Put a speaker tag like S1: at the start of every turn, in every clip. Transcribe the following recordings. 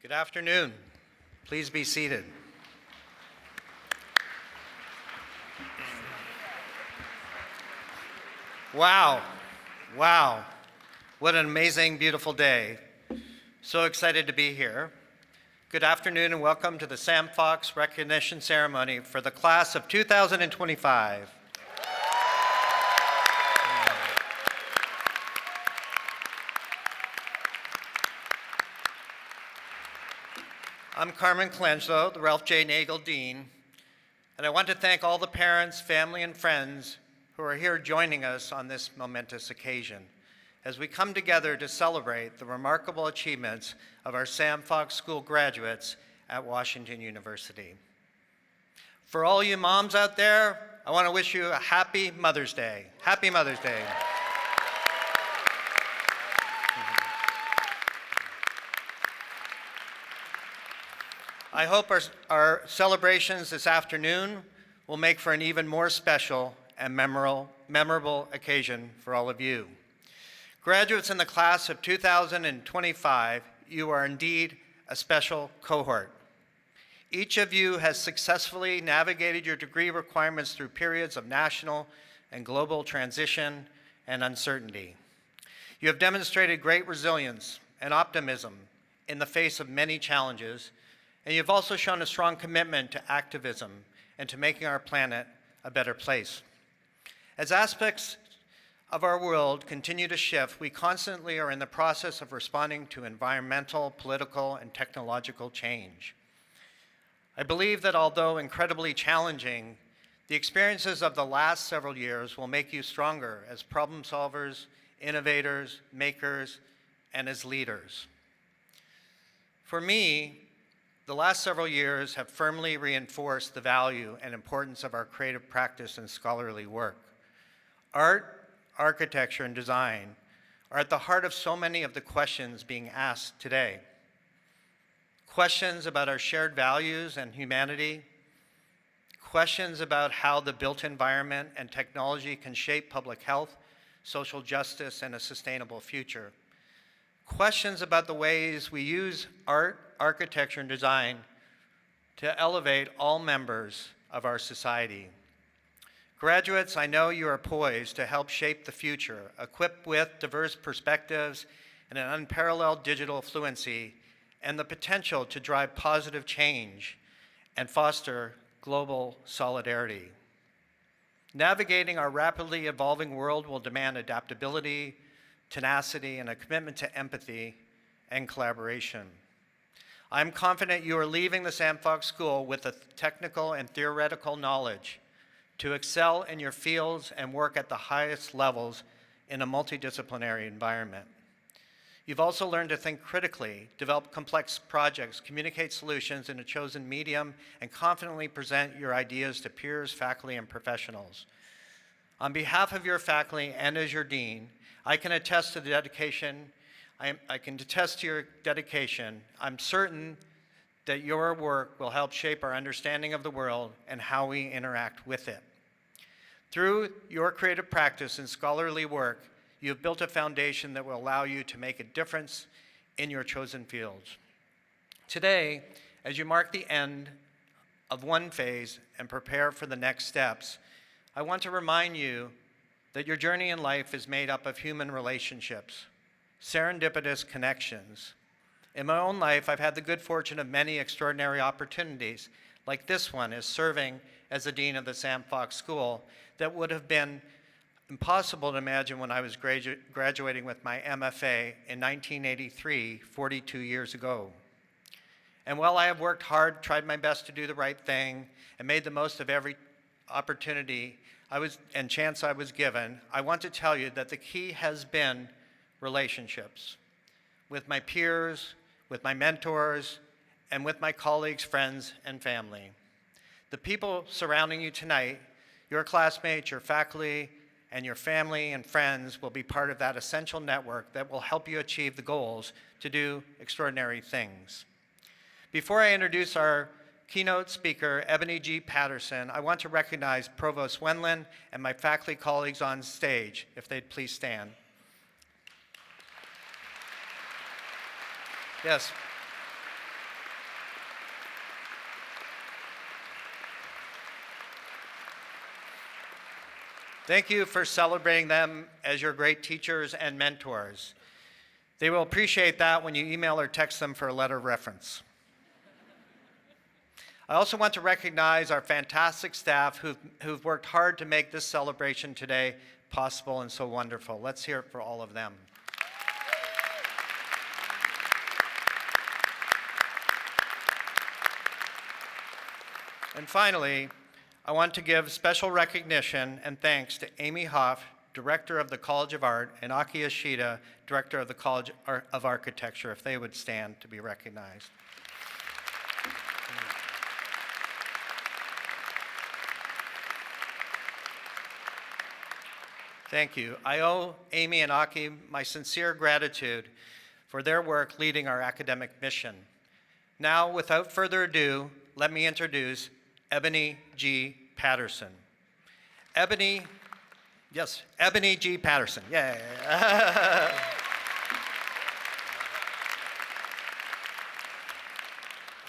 S1: Good afternoon. Please be seated. Wow. What an amazing, beautiful day. So excited to be here. Good afternoon and welcome to the Sam Fox Recognition Ceremony for the class of 2025. I'm Carmen Colangelo, the Ralph J. Nagel Dean, and I want to thank all the parents, family, and friends who are here joining us on this momentous occasion as we come together to celebrate the remarkable achievements of our Sam Fox School graduates at Washington University. For all you moms out there, I want to wish you a happy Mother's Day. Happy Mother's Day. I hope our celebrations this afternoon will make for an even more special and memorable occasion for all of you. Graduates in the class of 2025, you are indeed a special cohort. Each of you has successfully navigated your degree requirements through periods of national and global transition and uncertainty. You have demonstrated great resilience and optimism in the face of many challenges, and you've also shown a strong commitment to activism and to making our planet a better place. As aspects of our world continue to shift, we constantly are in the process of responding to environmental, political, and technological change. I believe that although incredibly challenging, the experiences of the last several years will make you stronger as problem solvers, innovators, makers, and as leaders. For me, the last several years have firmly reinforced the value and importance of our creative practice and scholarly work. Art, architecture, and design are at the heart of so many of the questions being asked today. Questions about our shared values and humanity, questions about how the built environment and technology can shape public health, social justice, and a sustainable future. Questions about the ways we use art, architecture, and design to elevate all members of our society. Graduates, I know you are poised to help shape the future, equipped with diverse perspectives and an unparalleled digital fluency, and the potential to drive positive change and foster global solidarity. Navigating our rapidly evolving world will demand adaptability, tenacity, and a commitment to empathy and collaboration. I'm confident you are leaving the Sam Fox School with the technical and theoretical knowledge to excel in your fields and work at the highest levels in a multidisciplinary environment. You've also learned to think critically, develop complex projects, communicate solutions in a chosen medium, and confidently present your ideas to peers, faculty, and professionals. On behalf of your faculty and as your dean, I can attest to the dedication. I can attest to your dedication. I'm certain that your work will help shape our understanding of the world and how we interact with it. Through your creative practice and scholarly work, you have built a foundation that will allow you to make a difference in your chosen fields. Today, as you mark the end of one phase and prepare for the next steps, I want to remind you that your journey in life is made up of human relationships, serendipitous connections. In my own life, I've had the good fortune of many extraordinary opportunities, like this one as serving as the dean of the Sam Fox School, that would have been impossible to imagine when I was graduating with my MFA in 1983, 42 years ago. And while I have worked hard, tried my best to do the right thing, and made the most of every opportunity and chance I was given, I want to tell you that the key has been relationships with my peers, with my mentors, and with my colleagues, friends, and family. The people surrounding you tonight, your classmates, your faculty, and your family and friends will be part of that essential network that will help you achieve the goals to do extraordinary things. Before I introduce our keynote speaker, Ebony G. Patterson, I want to recognize Provost Wendland and my faculty colleagues on stage, if they'd please stand. Yes. Thank you for celebrating them as your great teachers and mentors. They will appreciate that when you email or text them for a letter of reference. I also want to recognize our fantastic staff who've worked hard to make this celebration today possible and so wonderful. Let's hear it for all of them. And finally, I want to give special recognition and thanks to Amy Hoff, Director of the College of Art, and Aki Ashita, Director of the College of Architecture, if they would stand to be recognized. Thank you. I owe Amy and Aki my sincere gratitude for their work leading our academic mission. Now, without further ado, let me introduce Ebony G. Patterson. Ebony G. Patterson, yay.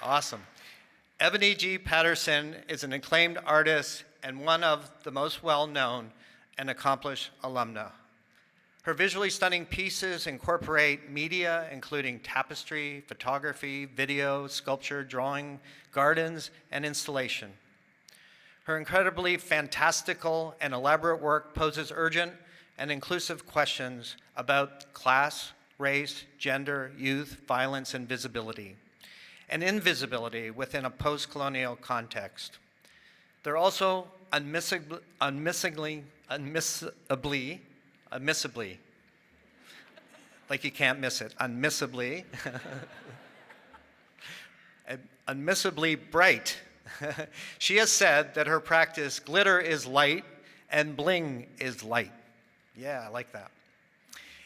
S1: Awesome. Ebony G. Patterson is an acclaimed artist and one of the most well-known and accomplished alumna. Her visually stunning pieces incorporate media, including tapestry, photography, video, sculpture, drawing, gardens, and installation. Her incredibly fantastical and elaborate work poses urgent and inclusive questions about class, race, gender, youth, violence, and visibility, and invisibility within a post-colonial context. They're also unmissably, like you can't miss it, unmissably, unmissably bright. She has said that her practice, glitter is light and bling is light. Yeah, I like that.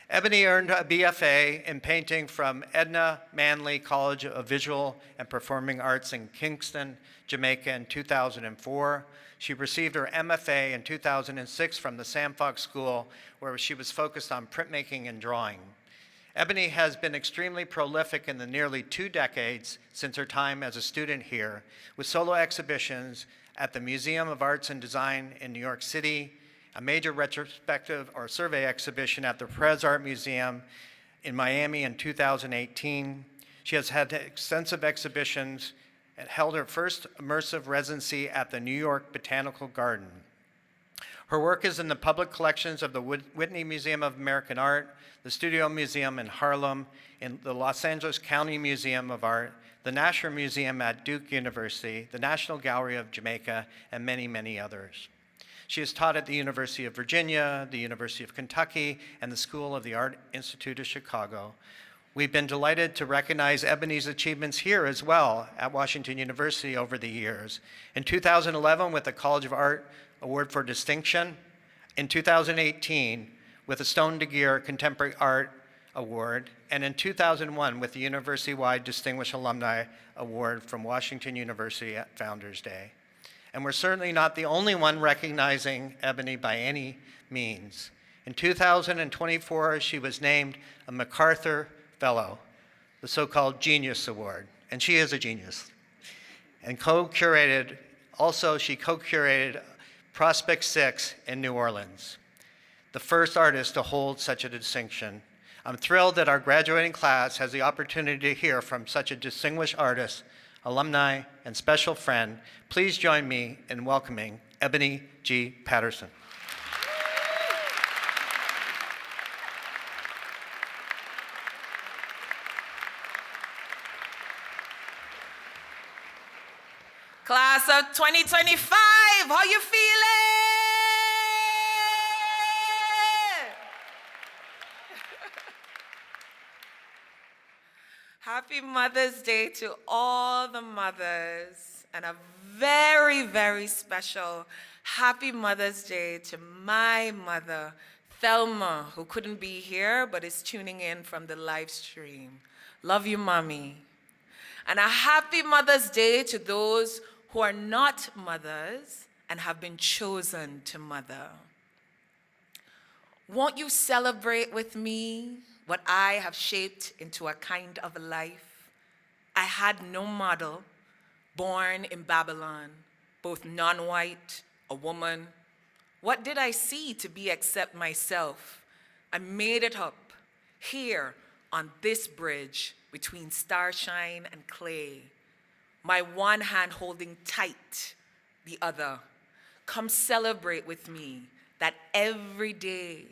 S1: Ebony earned a BFA in painting from Edna Manley College of Visual and Performing Arts in Kingston, Jamaica in 2004. She received her MFA in 2006 from the Sam Fox School, where she was focused on printmaking and drawing. Ebony has been extremely prolific in the nearly 2 decades since her time as a student here, with solo exhibitions at the Museum of Arts and Design in New York City, a major retrospective or survey exhibition at the Perez Art Museum in Miami in 2018. She has had extensive exhibitions and held her first immersive residency at the New York Botanical Garden. Her work is in the public collections of the Whitney Museum of American Art, the Studio Museum in Harlem, in the Los Angeles County Museum of Art, the Nasher Museum at Duke University, the National Gallery of Jamaica, and many, many others. She has taught at the University of Virginia, the University of Kentucky, and the School of the Art Institute of Chicago. We've been delighted to recognize Ebony's achievements here as well at Washington University over the years. In 2011 with the College of Art Award for Distinction, in 2018 with the Stone de Gear Contemporary Art Award, and in 2001 with the University-wide Distinguished Alumni Award from Washington University at Founders Day. And we're certainly not the only one recognizing Ebony by any means. In 2024, she was named a MacArthur Fellow, the so-called Genius Award, and she is a genius. And she co-curated Prospect 6 in New Orleans, the first artist to hold such a distinction. I'm thrilled that our graduating class has the opportunity to hear from such a distinguished artist, alumni, and special friend. Please join me in welcoming Ebony G. Patterson.
S2: Class of 2025, how you feeling? Happy Mother's Day to all the mothers, and a very, very special Happy Mother's Day to my mother, Thelma, who couldn't be here but is tuning in from the live stream. Love you, Mommy. And a happy Mother's Day to those who are not mothers and have been chosen to mother. Won't you celebrate with me what I have shaped into a kind of life? I had no model, born in Babylon, both non-white, a woman, What did I see to be except myself? I made it up here on this bridge between starshine and clay, my one hand holding tight the other. Come celebrate with me that every day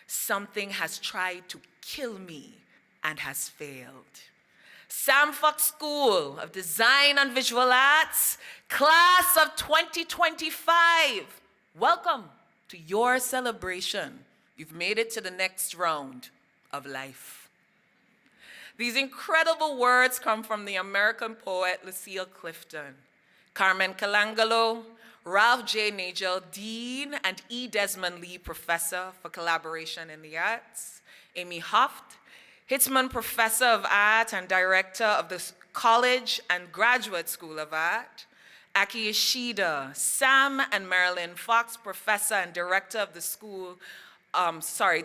S2: something has tried to kill me and has failed. Sam Fox School of Design and Visual Arts, class of 2025, welcome to your celebration. You've made it to the next round of life. These incredible words come from the American poet Lucille Clifton, Carmen Calangalo, Ralph J. Nagel, Dean and E. Desmond Lee Professor for Collaboration in the Arts, Amy Hoft, Hitzman Professor of Art and Director of the College and Graduate School of Art, Aki Ishida, Sam and Marilyn Fox, Professor and Director of the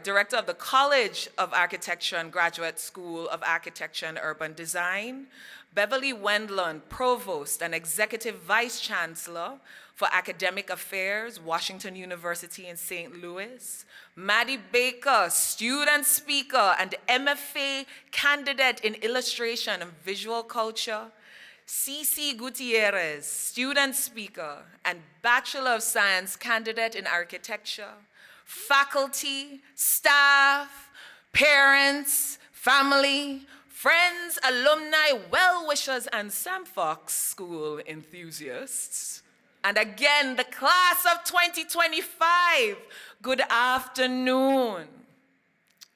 S2: Director of the College of Architecture and Graduate School of Architecture and Urban Design, Beverly Wendland, Provost and Executive Vice Chancellor for Academic Affairs, Washington University in St. Louis, Maddie Baker, student speaker and MFA candidate in illustration and visual culture, C.C. Gutierrez, student speaker and Bachelor of Science candidate in architecture, faculty, staff, parents, family, friends, alumni, well-wishers, and Sam Fox School enthusiasts. And again, the class of 2025, good afternoon.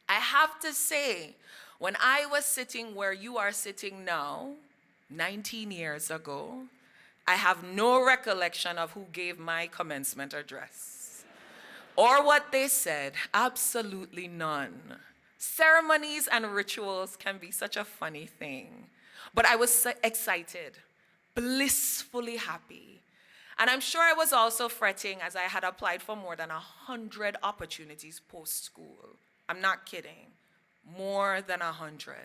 S2: I have to say, when I was sitting where you are sitting now, 19 years ago, I have no recollection of who gave my commencement address or what they said, absolutely none. Ceremonies and rituals can be such a funny thing, but I was so excited, blissfully happy. And I'm sure I was also fretting as I had applied for more than 100 opportunities post-school. I'm not kidding, more than 100.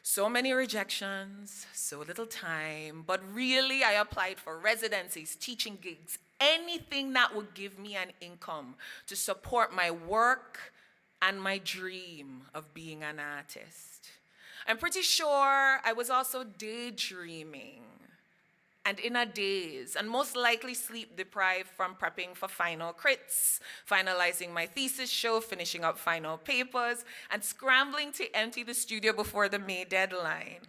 S2: So many rejections, so little time, but really I applied for residencies, teaching gigs, anything that would give me an income to support my work and my dream of being an artist. I'm pretty sure I was also daydreaming and in a daze, and most likely sleep deprived from prepping for final crits, finalizing my thesis show, finishing up final papers, and scrambling to empty the studio before the May deadline.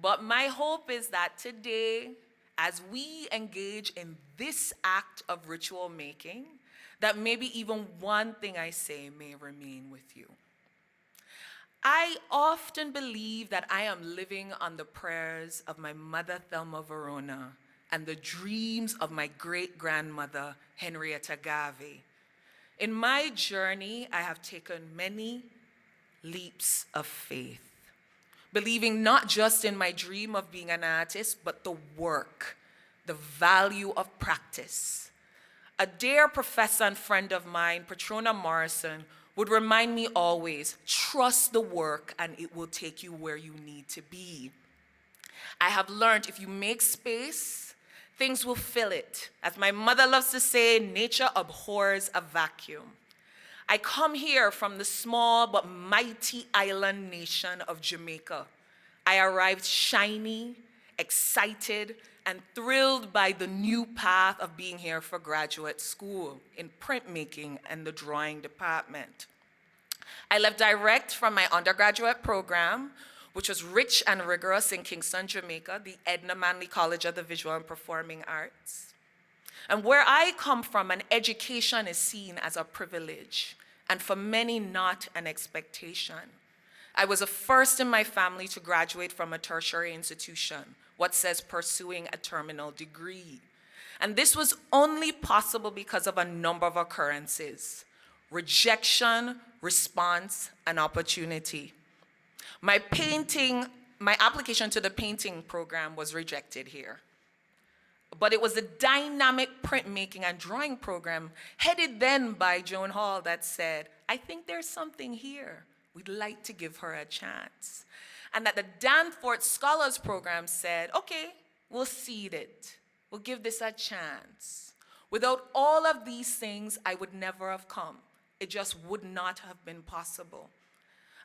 S2: But my hope is that today, as we engage in this act of ritual making, that maybe even one thing I say may remain with you. I often believe that I am living on the prayers of my mother, Thelma Verona, and the dreams of my great-grandmother, Henrietta Garvey. In my journey, I have taken many leaps of faith, believing not just in my dream of being an artist, but the work, the value of practice. A dear professor and friend of mine, Patrona Morrison, would remind me always, trust the work and it will take you where you need to be. I have learned if you make space, things will fill it. As my mother loves to say, nature abhors a vacuum. I come here from the small but mighty island nation of Jamaica. I arrived shiny, excited, and thrilled by the new path of being here for graduate school in printmaking and the drawing department. I left direct from my undergraduate program, which was rich and rigorous in Kingston, Jamaica, the Edna Manley College of the Visual and Performing Arts. And where I come from, an education is seen as a privilege, and for many, not an expectation. I was the first in my family to graduate from a tertiary institution, what says pursuing a terminal degree. And this was only possible because of a number of occurrences: rejection, response, and opportunity. My application to the painting program was rejected here. But it was the dynamic printmaking and drawing program, headed then by Joan Hall, that said, I think there's something here. We'd like to give her a chance. And that the Danforth Scholars Program said, okay, we'll seed it. We'll give this a chance. Without all of these things, I would never have come. It just would not have been possible.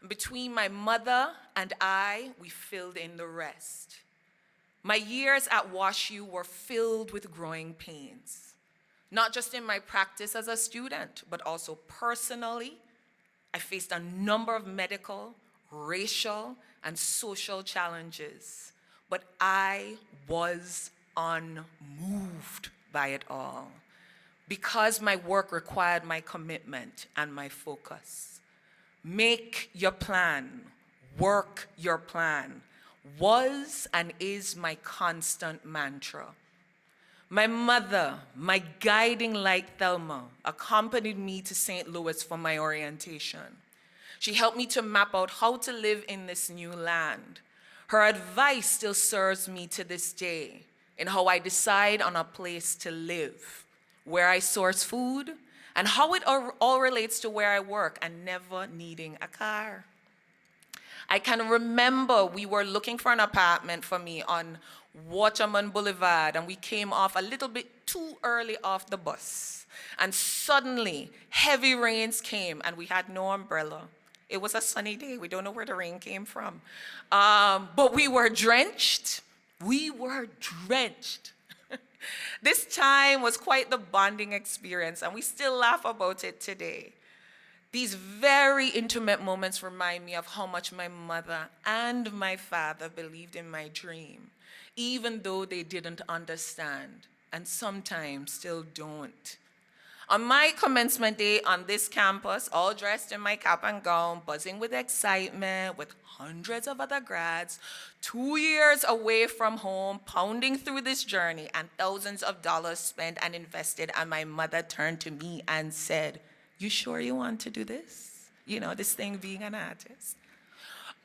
S2: Between my mother and I, we filled in the rest. My years at WashU were filled with growing pains, not just in my practice as a student, but also personally. I faced a number of medical, racial, and social challenges, but I was unmoved by it all because my work required my commitment and my focus. Make your plan, work your plan, was and is my constant mantra. My mother, my guiding light Thelma, accompanied me to St. Louis for my orientation. She helped me to map out how to live in this new land. Her advice still serves me to this day in how I decide on a place to live, where I source food, and how it all relates to where I work and never needing a car. I can remember we were looking for an apartment for me on Waterman Boulevard, and we came off a little bit too early off the bus. And suddenly, heavy rains came, and we had no umbrella. It was a sunny day. We don't know where the rain came from. But we were drenched. We were drenched. This time was quite the bonding experience, and we still laugh about it today. These very intimate moments remind me of how much my mother and my father believed in my dream, even though they didn't understand, and sometimes still don't. On my commencement day on this campus, all dressed in my cap and gown, buzzing with excitement, with hundreds of other grads, 2 years away from home, pounding through this journey, and thousands of dollars spent and invested, and my mother turned to me and said, "You sure you want to do this? You know, this thing being an artist."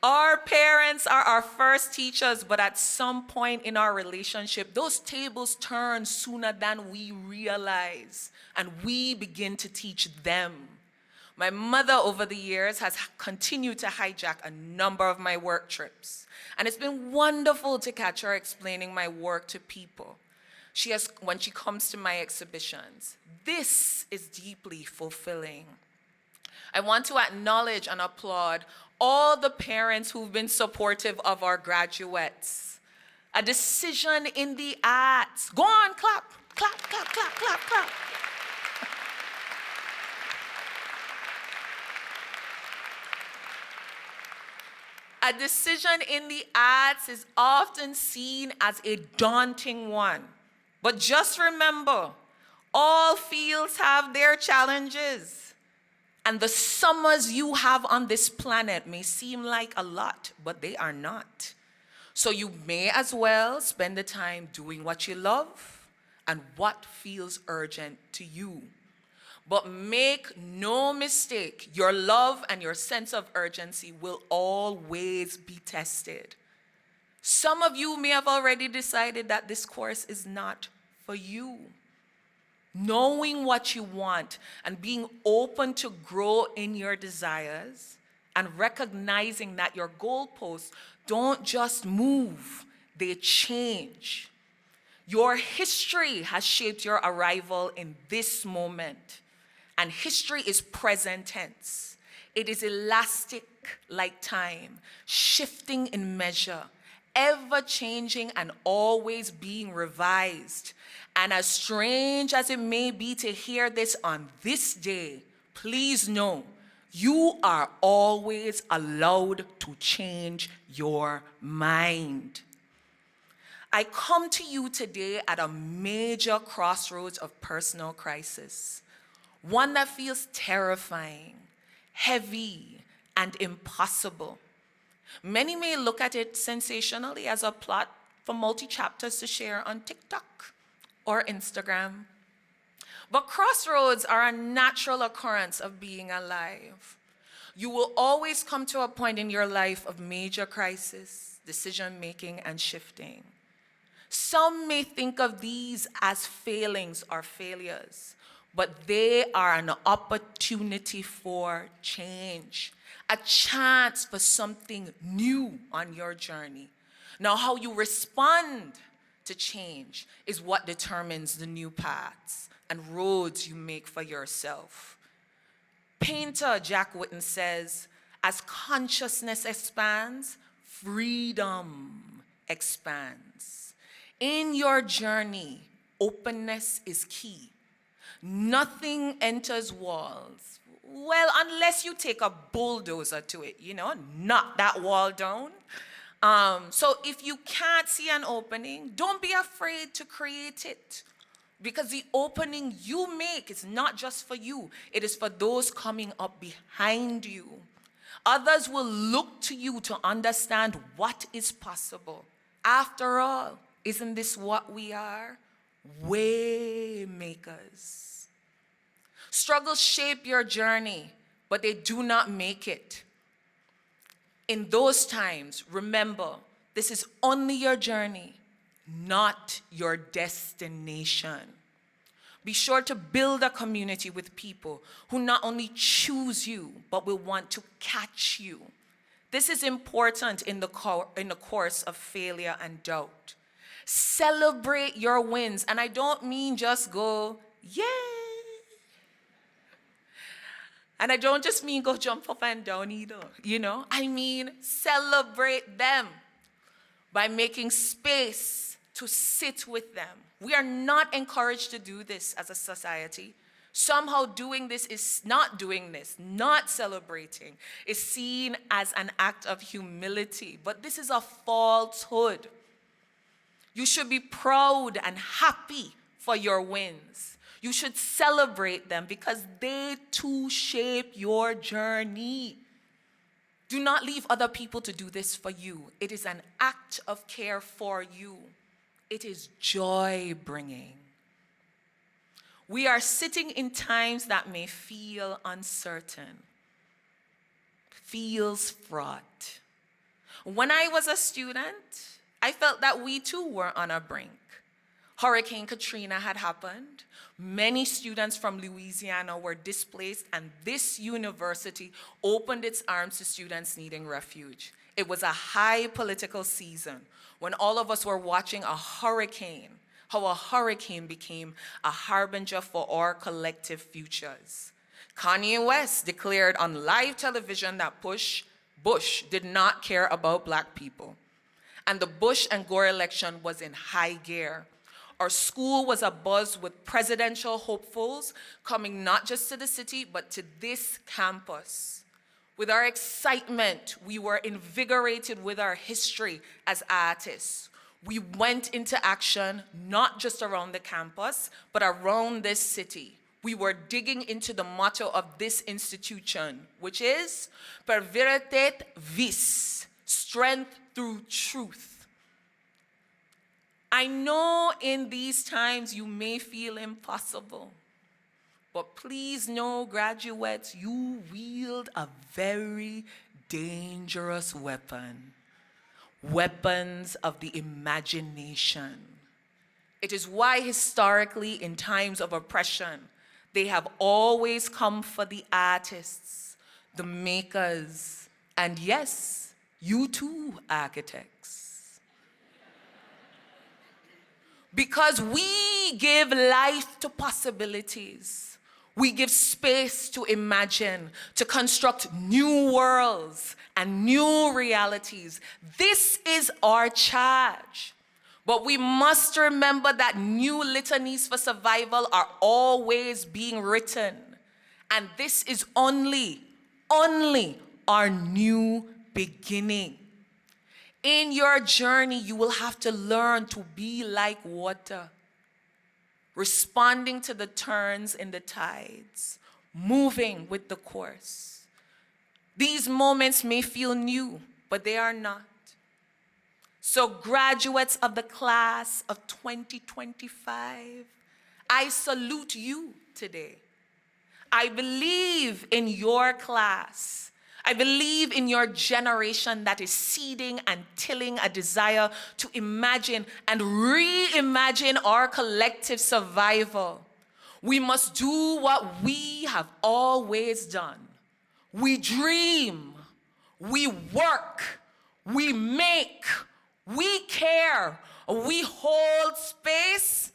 S2: Our parents are our first teachers, but at some point in our relationship, those tables turn sooner than we realize, and we begin to teach them. My mother, over the years, has continued to hijack a number of my work trips, and it's been wonderful to catch her explaining my work to people. When she comes to my exhibitions. This is deeply fulfilling. I want to acknowledge and applaud all the parents who've been supportive of our graduates. A decision in the arts. Go on, clap, clap, clap, clap, clap, clap. A decision in the arts is often seen as a daunting one. But just remember, all fields have their challenges. And the summers you have on this planet may seem like a lot, but they are not. So you may as well spend the time doing what you love and what feels urgent to you. But make no mistake, your love and your sense of urgency will always be tested. Some of you may have already decided that this course is not for you. Knowing what you want and being open to grow in your desires and recognizing that your goalposts don't just move, they change. Your history has shaped your arrival in this moment, and history is present tense. It is elastic like time, shifting in measure, ever-changing and always being revised. And as strange as it may be to hear this on this day, please know you are always allowed to change your mind. I come to you today at a major crossroads of personal crisis, one that feels terrifying, heavy, and impossible. Many may look at it sensationally as a plot for multi-chapters to share on TikTok or Instagram. But crossroads are a natural occurrence of being alive. You will always come to a point in your life of major crisis, decision-making, and shifting. Some may think of these as failings or failures, but they are an opportunity for change, a chance for something new on your journey. Now, how you respond to change is what determines the new paths and roads you make for yourself. Painter Jack Whitten says, as consciousness expands, freedom expands. In your journey, openness is key. Nothing enters walls. Well, unless you take a bulldozer to it, knock that wall down. So if you can't see an opening, don't be afraid to create it. Because the opening you make is not just for you, it is for those coming up behind you. Others will look to you to understand what is possible. After all, isn't this what we are? Way makers. Struggles shape your journey, but they do not make it. In those times, remember, this is only your journey, not your destination. Be sure to build a community with people who not only choose you, but will want to catch you. This is important in the course of failure and doubt. Celebrate your wins, and I don't mean just go, yay! And I don't just mean go jump up and down either, I mean celebrate them by making space to sit with them. We are not encouraged to do this as a society. Somehow doing this is not doing this, not celebrating, is seen as an act of humility. But this is a falsehood. You should be proud and happy for your wins. You should celebrate them because they too shape your journey. Do not leave other people to do this for you. It is an act of care for you. It is joy-bringing. We are sitting in times that may feel uncertain, feels fraught. When I was a student, I felt that we too were on a brink. Hurricane Katrina had happened. Many students from Louisiana were displaced, and this university opened its arms to students needing refuge. It was a high political season when all of us were watching a hurricane, how a hurricane became a harbinger for our collective futures. Kanye West declared on live television that Bush did not care about Black people. And the Bush and Gore election was in high gear. Our school was abuzz with presidential hopefuls coming not just to the city, but to this campus. With our excitement, we were invigorated with our history as artists. We went into action, not just around the campus, but around this city. We were digging into the motto of this institution, which is per veritate vis, strength through truth. I know in these times you may feel impossible, but please know, graduates, you wield a very dangerous weapon. Weapons of the imagination. It is why historically, in times of oppression, they have always come for the artists, the makers, and yes, you too, architects. Because we give life to possibilities. We give space to imagine, to construct new worlds and new realities. This is our charge. But we must remember that new litanies for survival are always being written. And this is only our new beginning. In your journey, you will have to learn to be like water, responding to the turns in the tides, moving with the course. These moments may feel new, but they are not. So graduates of the class of 2025, I salute you today. I believe in your class. I believe in your generation that is seeding and tilling a desire to imagine and reimagine our collective survival. We must do what we have always done. We dream, we work, we make, we care, we hold space,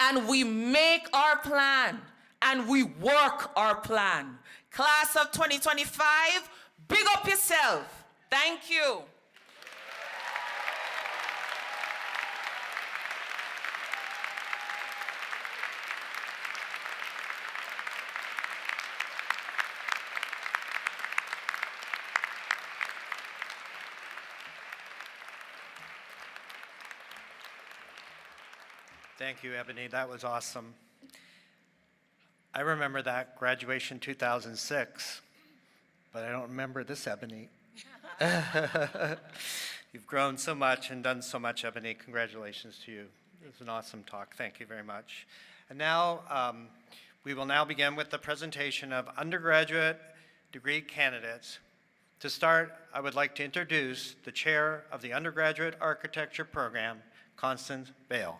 S2: and we make our plan, and we work our plan. Class of 2025, big up yourself. Thank you.
S1: Thank you, Ebony. That was awesome. I remember that graduation 2006, but I don't remember this Ebony. You've grown so much and done so much, Ebony. Congratulations to you. It was an awesome talk. Thank you very much. And now, we will now begin with the presentation of undergraduate degree candidates. To start, I would like to introduce the chair of the undergraduate architecture program, Constance Bale.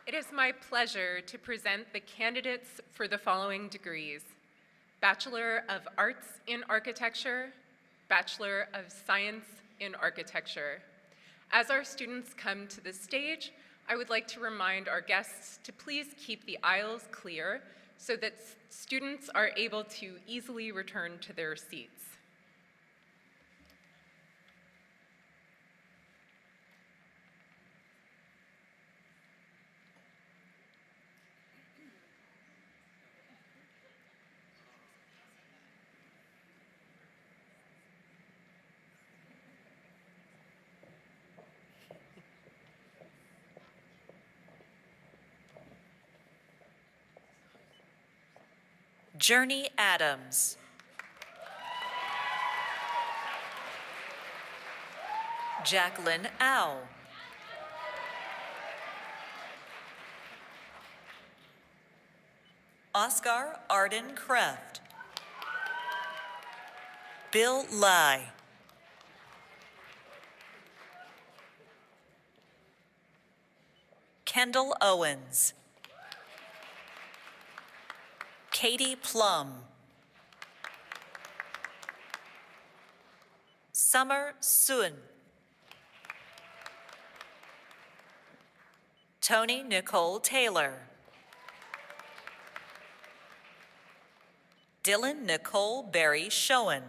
S3: It is my pleasure to present the candidates for the following degrees: Bachelor of Arts in Architecture, Bachelor of Science in Architecture. As our students come to the stage, I would like to remind our guests to please keep the aisles clear so that students are able to easily return to their seats.
S4: Journey Adams. Jacqueline Au. Oscar Arden Kreft. Bill Lai. Kendall Owens. Katie Plum. Summer Sun. Tony Nicole Taylor. Dylan Nicole Berry Schoen.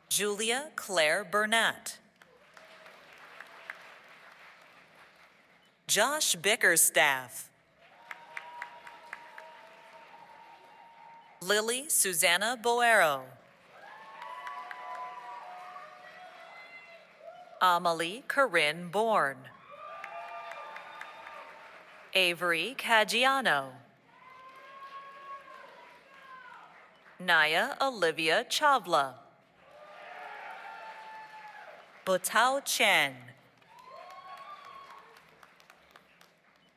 S4: Julia Claire Burnett. Josh Bickerstaff. Lily Susanna Boero. Amelie Corinne Bourne. Avery Caggiano. Naya Olivia Chavla. Butao Chen.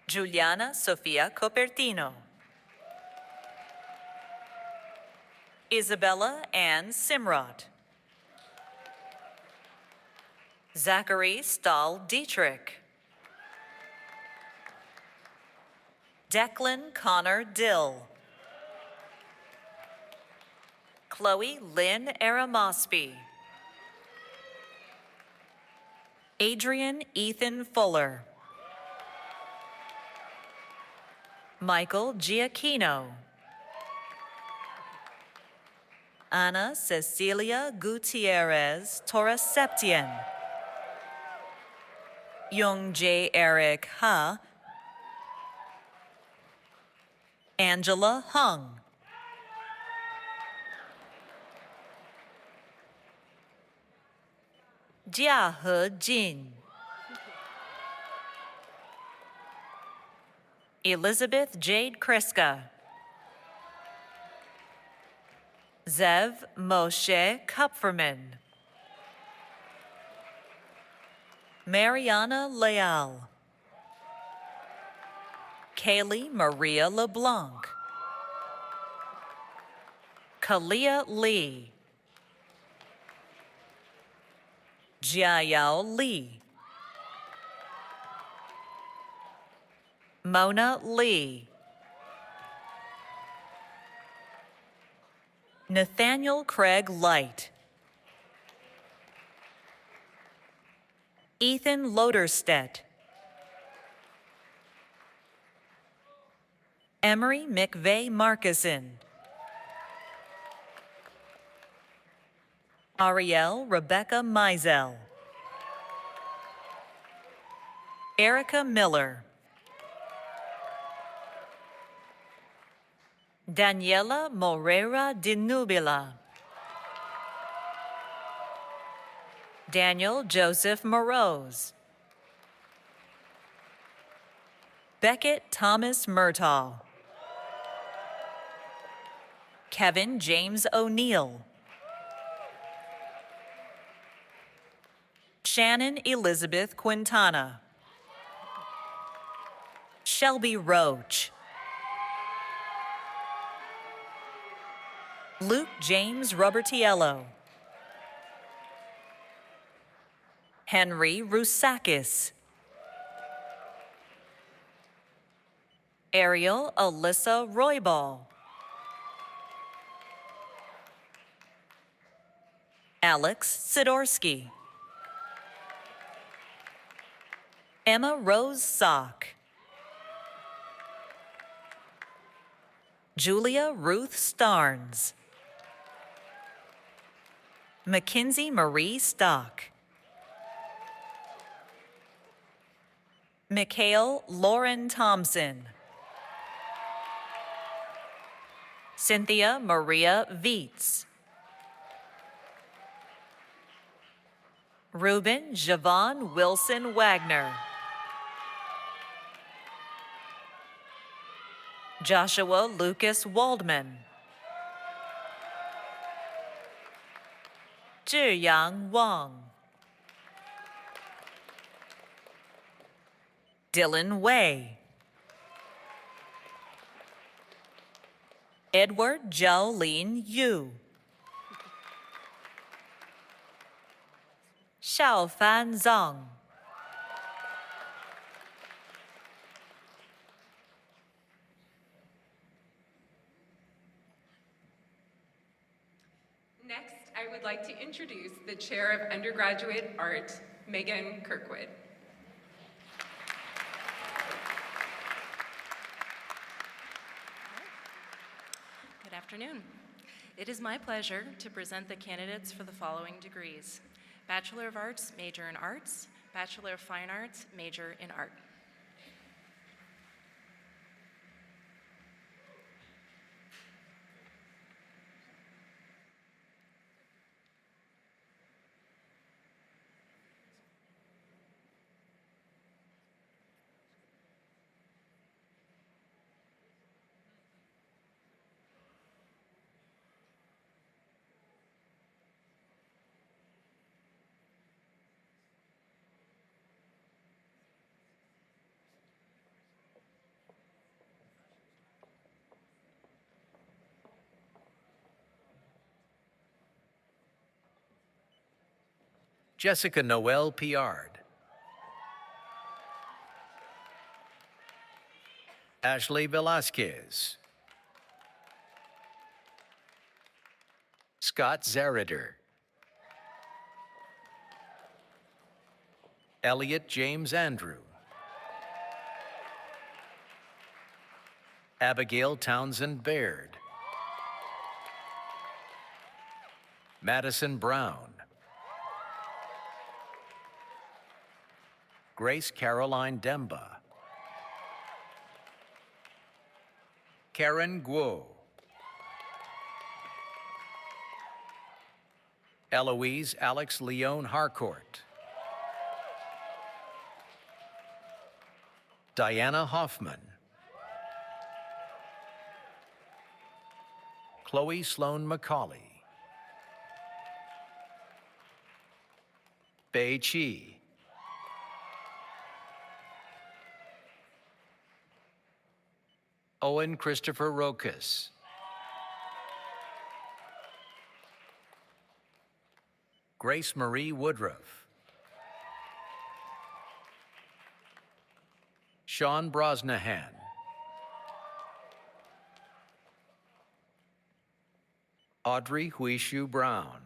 S4: Juliana Sofia Copertino. Isabella Ann Simrot. Zachary Stahl Dietrich. Declan Connor Dill. Chloe Lynn Aramosby. Adrian Ethan Fuller. Michael Giacchino. Ana Cecilia Gutierrez Torres Septien. Young J. Eric Ha. Angela Hung. Jia He Jin. Elizabeth Jade Kriska. Zev Moshe Kupferman. Mariana Leal. Kaylee Maria LeBlanc. Kalia Lee. Jiayao Lee. Mona Lee. Nathaniel Craig Light. Ethan Loderstedt. Emery McVeigh Markison. Ariel Rebecca Mizell. Erica Miller. Daniela Moreira de Nubila. Daniel Joseph Moroz. Beckett Thomas Murtaugh. Kevin James O'Neill. Shannon Elizabeth Quintana. Shelby Roach. Luke James Robertiello. Henry Rousakis. Ariel Alyssa Roybal. Alex Sidorsky. Emma Rose Sock. Julia Ruth Starnes. Mackenzie Marie Stock. Mikhail Lauren Thompson. Cynthia Maria Vietz. Ruben Javon Wilson Wagner. Joshua Lucas Waldman. Zhiyang Wang. Dylan Wei. Edward Jolene Yu. Xiaofan Zhang.
S3: Next, I would like to introduce the Chair of Undergraduate Art, Megan Kirkwood.
S5: Good afternoon. It is my pleasure to present the candidates for the following degrees: Bachelor of Arts, major in Arts; Bachelor of Fine Arts, major in Art.
S6: Jessica Noel Piard. Ashley Velasquez. Scott Zarider. Elliot James Andrew. Abigail Townsend Baird. Madison Brown. Grace Caroline Demba. Karen Guo. Eloise Alex Leone Harcourt. Diana Hoffman. Chloe Sloan McCauley. Bei Chi. Owen Christopher Rokas. Grace Marie Woodruff. Sean Brosnahan. Audrey Huishu Brown.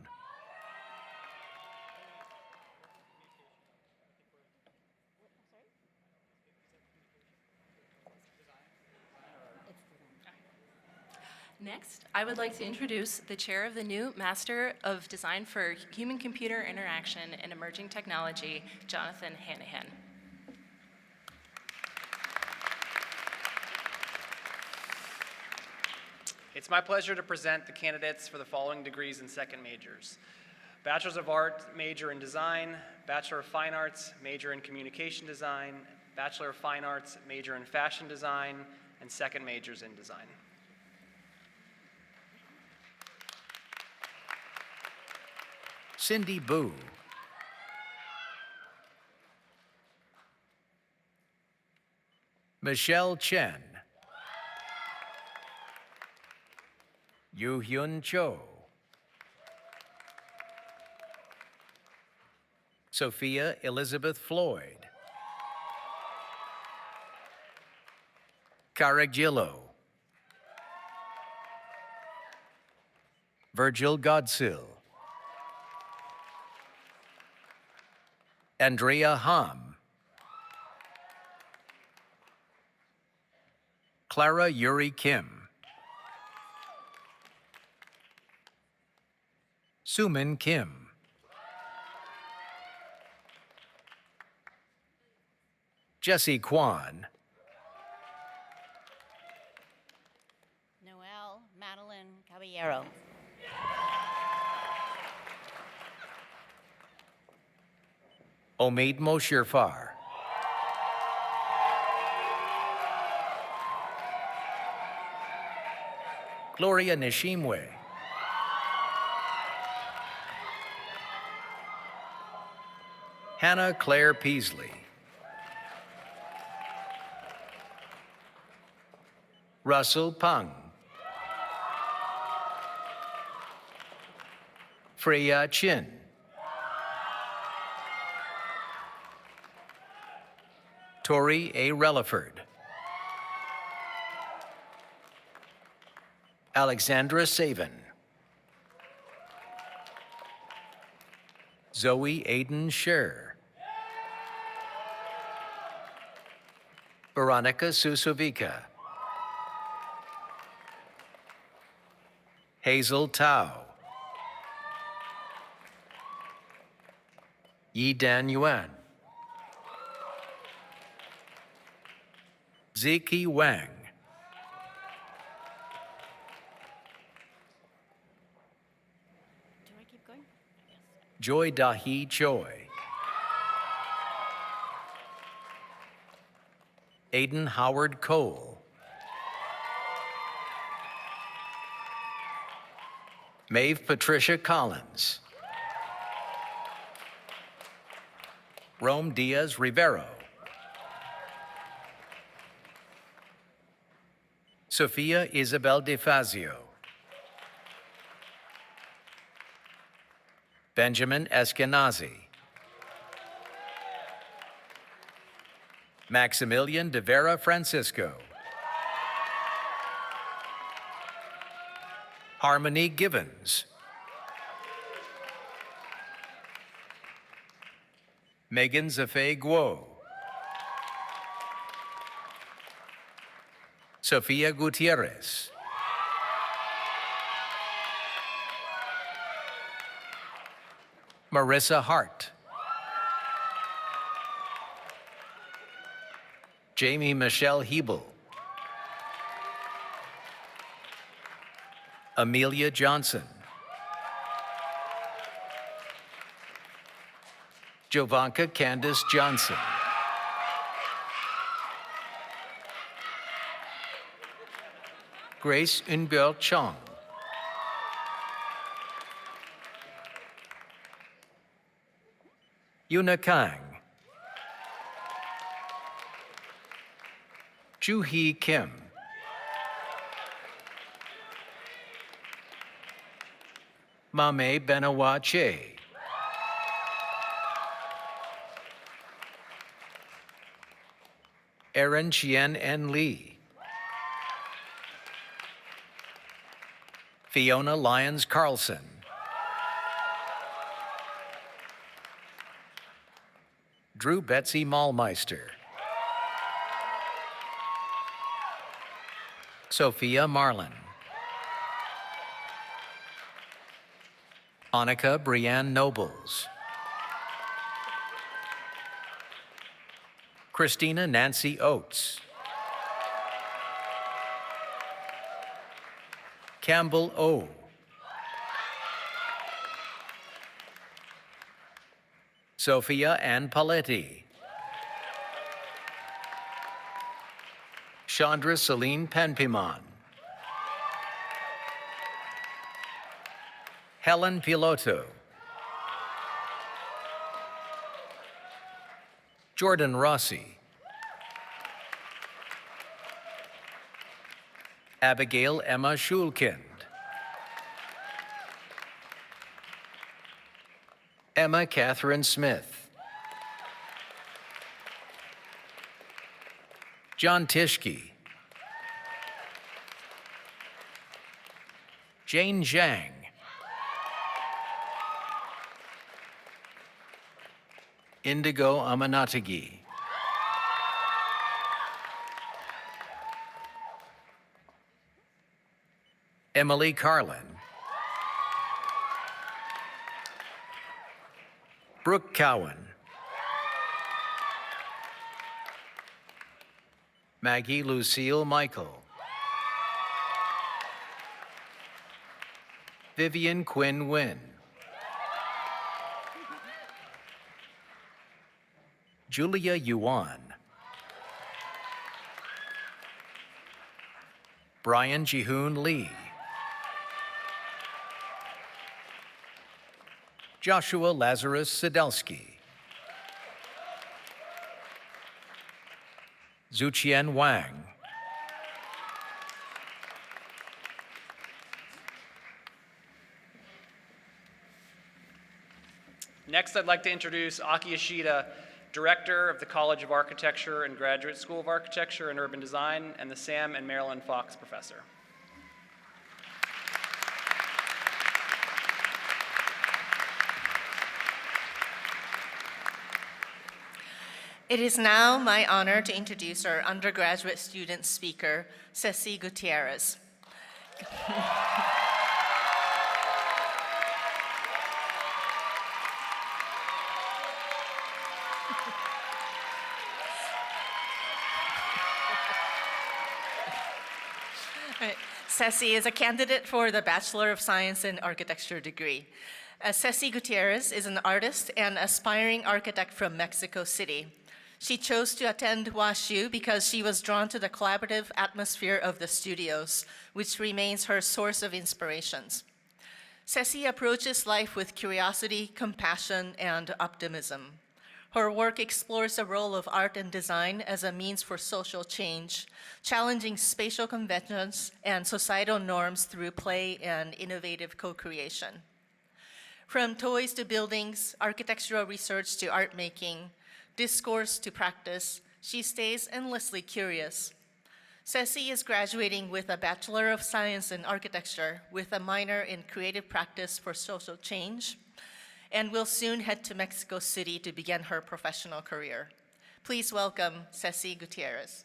S5: Next, I would like to introduce the chair of the new Master of Design for Human-Computer Interaction and Emerging Technology, Jonathan Hanahan.
S7: It's my pleasure to present the candidates for the following degrees and second majors. Bachelor's of Art, major in Design, Bachelor of Fine Arts, major in Communication Design, Bachelor of Fine Arts, major in Fashion Design, and second majors in Design.
S6: Cindy Boo. Michelle Chen. Yu Hyun Cho. Sophia Elizabeth Floyd. Caragillo. Virgil Godsill. Andrea Hom. Clara Yuri Kim. Sumin Kim. Jesse Kwan.
S8: Noelle Madeline Caballero.
S6: Omid Moshirfar. Gloria Nishimwe. Hannah Claire Peasley. Russell Pang. Freya Chin. Tori A. Relaford. Alexandra Savan. Zoe Aiden Scher. Veronica Susovica. Hazel Tao. Yi Dan Yuan. Ziki Wang.
S8: Do I keep going?
S6: Joy Dahi Choi. Aiden Howard Cole. Maeve Patricia Collins. Rome Diaz Rivero. Sophia Isabel DeFazio. Benjamin Eskenazi. Maximilian de Vera Francisco. Harmony Givens. Megan Zafei Guo. Sofia Gutierrez. Marissa Hart. Jamie Michelle Hebel. Amelia Johnson. Jovanka Candace Johnson. Grace Unbel Chong. Yuna Kang. Joo-hee Kim. Mame Benawa Che. Aaron Chien N. Lee. Fiona Lyons Carlson. Drew Betsy Maulmeister. Sophia Marlin. Annika Brianne Nobles. Christina Nancy Oates. Campbell O. Sophia Ann Paletti. Chandra Celine Penpiman. Helen Piloto. Jordan Rossi. Abigail Emma Schulkind. Emma Catherine Smith. John Tischke. Jane Zhang. Indigo Amanatagi. Emily Carlin. Brooke Cowan. Maggie Lucille Michael. Vivian Quinn Wynn. Julia Yuan. Brian Jihoon Lee. Joshua Lazarus Sidelsky. Zuqian Wang.
S7: Next, I'd like to introduce Aki Ishida, Director of the College of Architecture and Graduate School of Architecture and Urban Design, and the Sam and Marilyn Fox Professor.
S9: It is now my honor to introduce our undergraduate student speaker, Ceci Gutierrez. Ceci is a candidate for the Bachelor of Science in Architecture degree. Ceci Gutierrez is an artist and aspiring architect from Mexico City. She chose to attend WashU because she was drawn to the collaborative atmosphere of the studios, which remains her source of inspirations. Ceci approaches life with curiosity, compassion, and optimism. Her work explores the role of art and design as a means for social change, challenging spatial conventions and societal norms through play and innovative co-creation. From toys to buildings, architectural research to art making, discourse to practice, she stays endlessly curious. Ceci is graduating with a Bachelor of Science in Architecture with a minor in Creative Practice for Social Change, and will soon head to Mexico City to begin her professional career. Please welcome Ceci Gutierrez.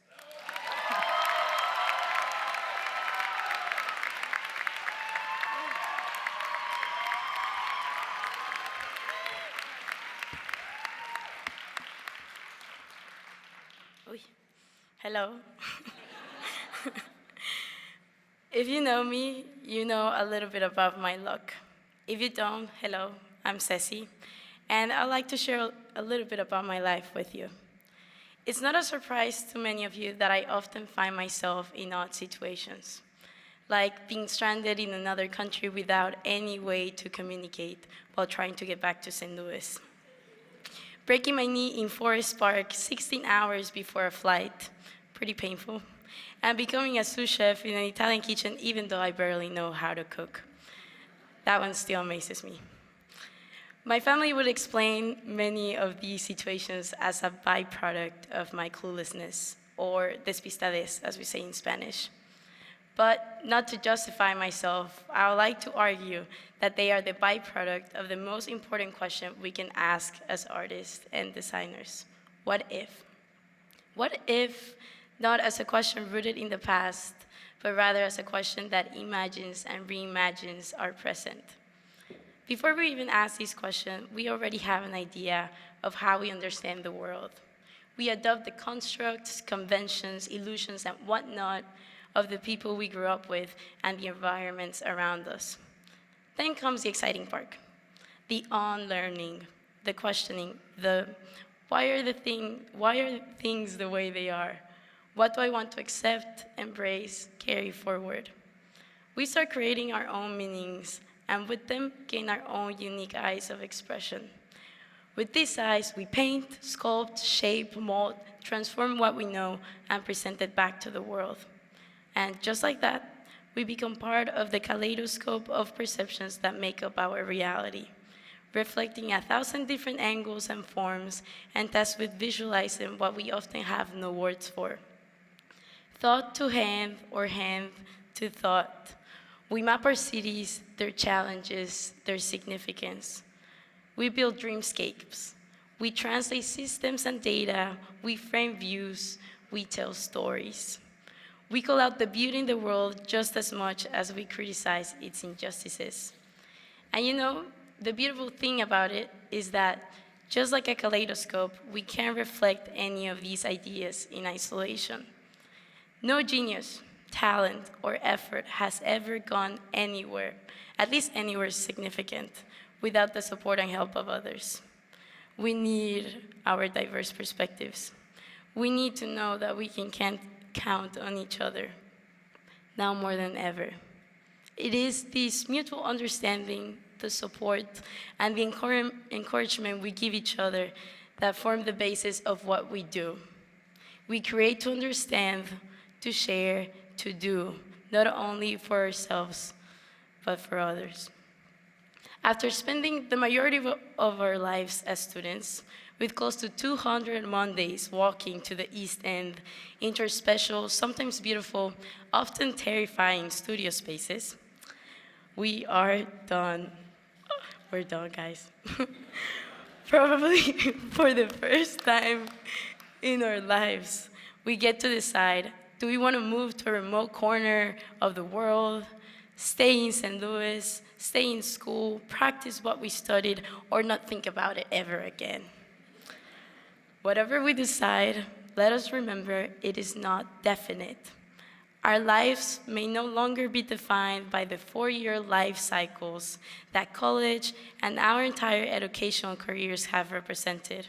S10: Hello. If you know me, you know a little bit about my look. If you don't, hello, I'm Ceci, and I'd like to share a little bit about my life with you. It's not a surprise to many of you that I often find myself in odd situations, like being stranded in another country without any way to communicate while trying to get back to St. Louis. Breaking my knee in Forest Park 16 hours before a flight, pretty painful, and becoming a sous chef in an Italian kitchen even though I barely know how to cook. That one still amazes me. My family would explain many of these situations as a byproduct of my cluelessness, or despistadez, as we say in Spanish. But not to justify myself, I would like to argue that they are the byproduct of the most important question we can ask as artists and designers. What if? What if, not as a question rooted in the past, but rather as a question that imagines and reimagines our present? Before we even ask this question, we already have an idea of how we understand the world. We adopt the constructs, conventions, illusions, and whatnot of the people we grew up with and the environments around us. Then comes the exciting part, the unlearning, the questioning, the why are things the way they are? What do I want to accept, embrace, carry forward? We start creating our own meanings, and with them gain our own unique eyes of expression. With these eyes, we paint, sculpt, shape, mold, transform what we know, and present it back to the world. And just like that, we become part of the kaleidoscope of perceptions that make up our reality, reflecting 1,000 different angles and forms, and tasked with visualizing what we often have no words for. Thought to hand or hand to thought. We map our cities, their challenges, their significance. We build dreamscapes. We translate systems and data. We frame views. We tell stories. We call out the beauty in the world just as much as we criticize its injustices. And you know, the beautiful thing about it is that just like a kaleidoscope, we can't reflect any of these ideas in isolation. No genius, talent, or effort has ever gone anywhere, at least anywhere significant, without the support and help of others. We need our diverse perspectives. We need to know that we can count on each other, now more than ever. It is this mutual understanding, the support, and the encouragement we give each other that form the basis of what we do. We create to understand, to share, to do, not only for ourselves, but for others. After spending the majority of our lives as students, with close to 200 Mondays walking to the East End, into our special, sometimes beautiful, often terrifying studio spaces, we are done. We're done, guys. Probably for the first time in our lives, we get to decide, do we want to move to a remote corner of the world, stay in St. Louis, stay in school, practice what we studied, or not think about it ever again? Whatever we decide, let us remember it is not definite. Our lives may no longer be defined by the 4-year life cycles that college and our entire educational careers have represented.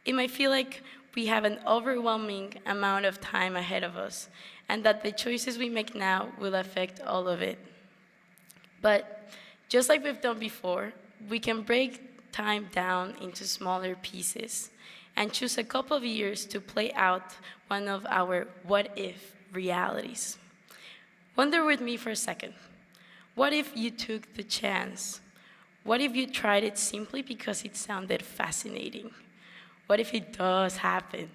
S10: It might feel like we have an overwhelming amount of time ahead of us, and that the choices we make now will affect all of it. But just like we've done before, we can break time down into smaller pieces and choose a couple of years to play out one of our what-if realities. Wonder with me for a second. What if you took the chance? What if you tried it simply because it sounded fascinating? What if it does happen?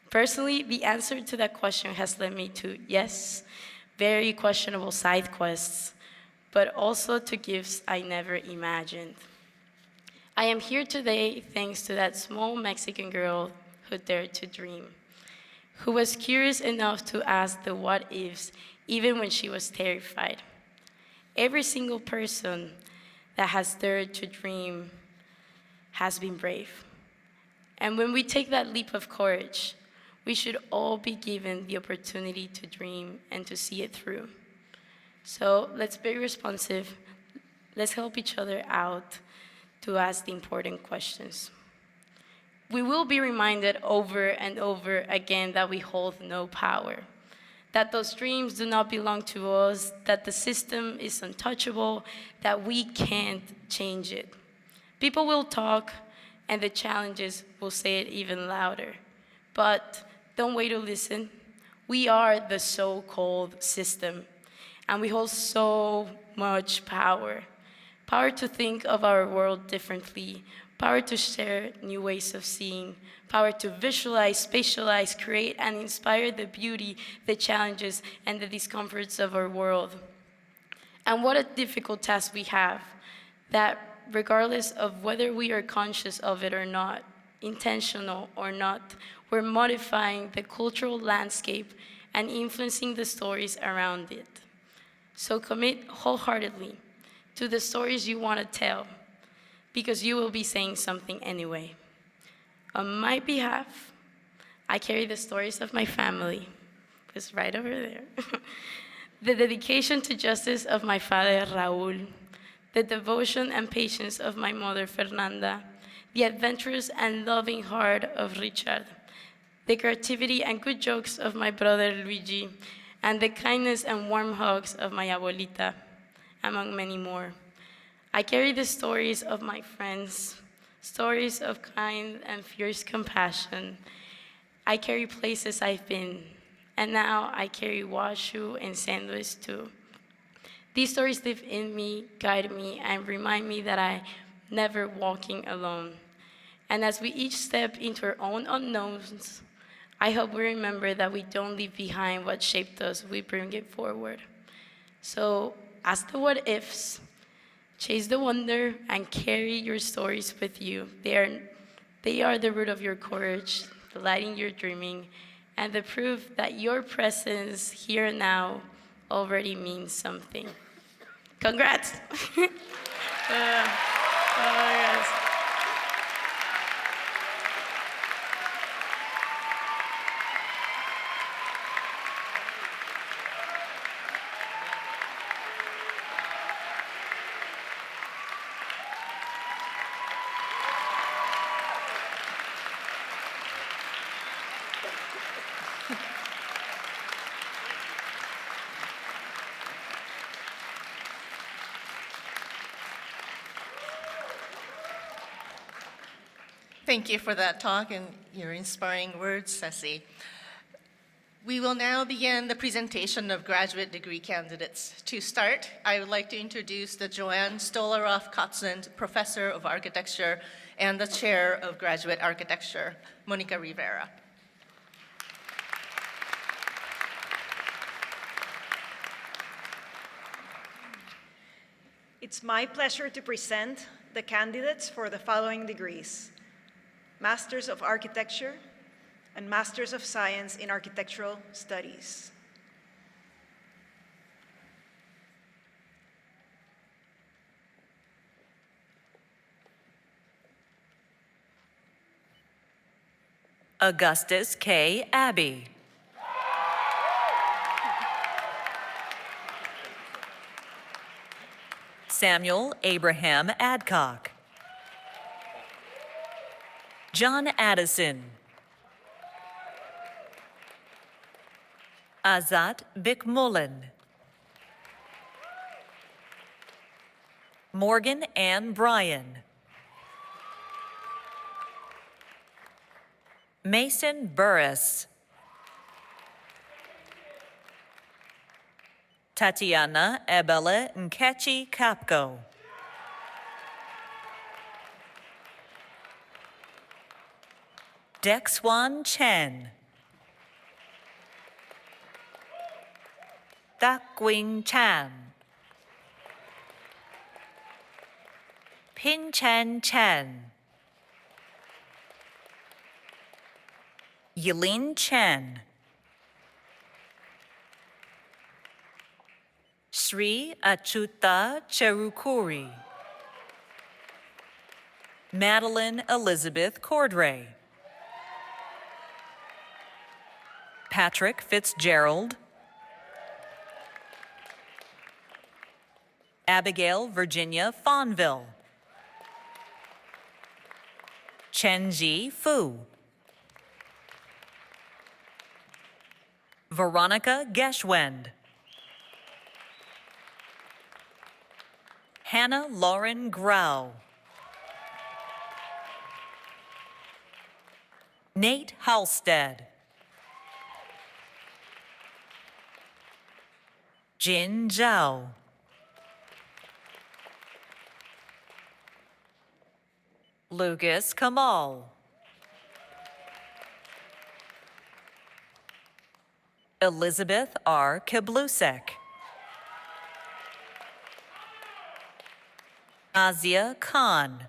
S10: Personally, the answer to that question has led me to, yes, very questionable side quests, but also to gifts I never imagined. I am here today thanks to that small Mexican girl who dared to dream, who was curious enough to ask the what-ifs even when she was terrified. Every single person that has dared to dream has been brave. And when we take that leap of courage, we should all be given the opportunity to dream and to see it through. So let's be responsive. Let's help each other out to ask the important questions. We will be reminded over and over again that we hold no power, that those dreams do not belong to us, that the system is untouchable, that we can't change it. People will talk, and the challenges will say it even louder. But don't wait to listen. We are the so-called system, and we hold so much power. Power to think of our world differently, power to share new ways of seeing, power to visualize, spatialize, create, and inspire the beauty, the challenges, and the discomforts of our world. And what a difficult task we have, that regardless of whether we are conscious of it or not, intentional or not, we're modifying the cultural landscape and influencing the stories around it. So commit wholeheartedly to the stories you want to tell, because you will be saying something anyway. On my behalf, I carry the stories of my family. It's right over there. The dedication to justice of my father, Raúl, the devotion and patience of my mother, Fernanda, the adventurous and loving heart of Richard, the creativity and good jokes of my brother, Luigi, and the kindness and warm hugs of my abuelita, among many more. I carry the stories of my friends, stories of kind and fierce compassion. I carry places I've been, and now I carry Washu and San Luis too. These stories live in me, guide me, and remind me that I'm never walking alone. And as we each step into our own unknowns, I hope we remember that we don't leave behind what shaped us, we bring it forward. So ask the what ifs, chase the wonder, and carry your stories with you. They are the root of your courage, the light in your dreaming, and the proof that your presence here and now already means something. Congrats! Yes.
S9: Thank you for that talk and your inspiring words, Ceci. We will now begin the presentation of graduate degree candidates. To start, I would like to introduce the Joanne Stolaroff-Kotzend Professor of Architecture and the Chair of Graduate Architecture, Monica Rivera.
S11: It's my pleasure to present the candidates for the following degrees: Masters of Architecture and Masters of Science in Architectural Studies.
S4: Augustus K. Abbey. Samuel Abraham Adcock. John Addison. Azat Bickmullen. Morgan Ann Bryan. Mason Burris. Tatiana Ebele Nkechi Kapko. Dexwan Chen. Dakwing Chan. Pin Chen Chen. Yilin Chen. Sri Achuta Cherukuri. Madeline Elizabeth Cordray. Patrick Fitzgerald. Abigail Virginia Fonville. Chenji Fu. Veronica Geschwend. Hannah Lauren Grau. Nate Halstead. Jin Zhao. Lucas Kamal. Elizabeth R. Kablusek. Azia Khan.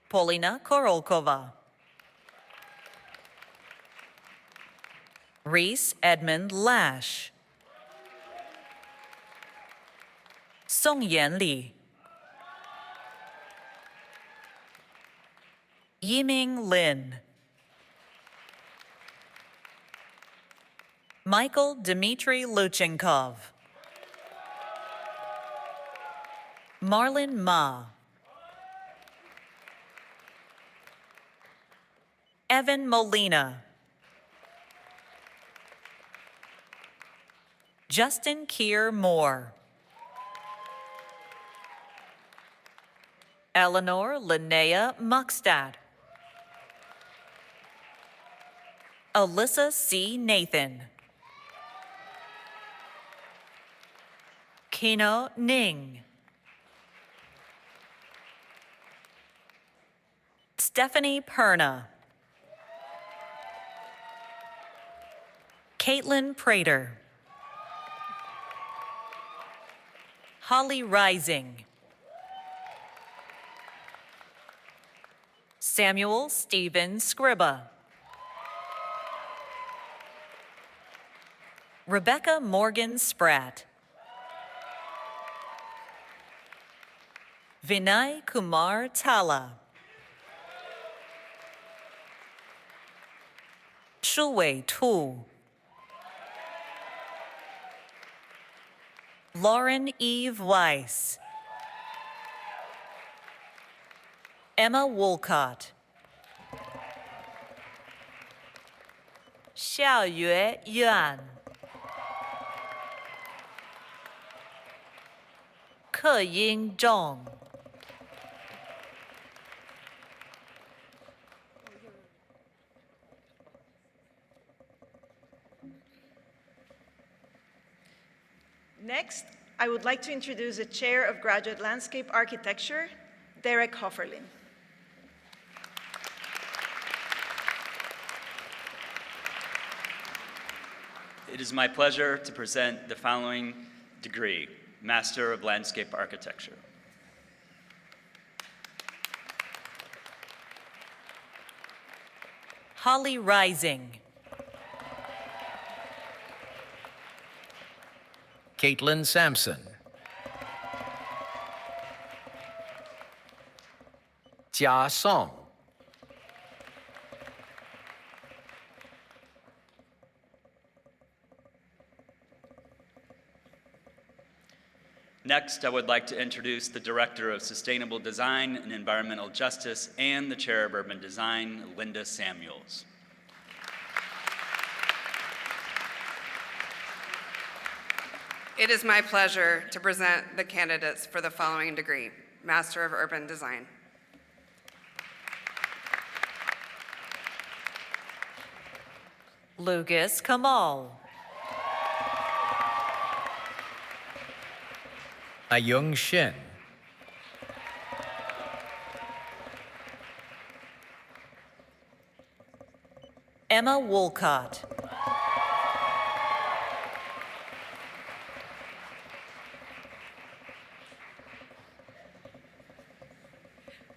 S4: Polina Korolkova. Reese Edmund Lash. Songyan Li. Yiming Lin. Michael Dmitry Luchenkov. Marlon Ma. Evan Molina. Justin Keir Moore. Eleanor Linnea Muckstad. Alyssa C. Nathan. Kino Ning. Stephanie Perna. Caitlin Prater. Holly Rising. Samuel Stephen Scriba. Rebecca Morgan Spratt. Vinay Kumar Tala. Shuwei Tu. Lauren Eve Weiss. Emma Wolcott. Xiaoyue Yuan. Ke Ying Zhong.
S11: Next, I would like to introduce the Chair of Graduate Landscape Architecture, Derek Hofferlin.
S12: It is my pleasure to present the following degree, Master of Landscape Architecture.
S4: Holly Rising.
S6: Caitlin Sampson. Jia Song.
S12: Next, I would like to introduce the Director of Sustainable Design and Environmental Justice and the Chair of Urban Design, Linda Samuels.
S13: It is my pleasure to present the candidates for the following degree, Master of Urban Design.
S4: Lucas Kamal.
S6: Ayung Shin.
S4: Emma Wolcott.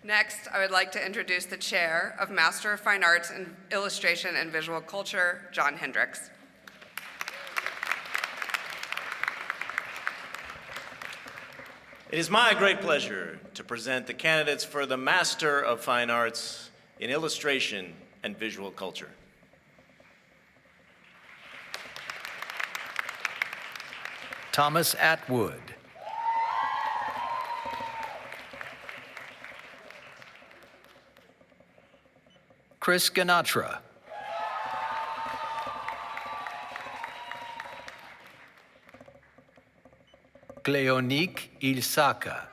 S13: Next, I would like to introduce the Chair of Master of Fine Arts in Illustration and Visual Culture, John Hendricks.
S14: It is my great pleasure to present the candidates for the Master of Fine Arts in Illustration and Visual Culture.
S6: Thomas Atwood. Chris Ganatra. Cleonique Ilsaka.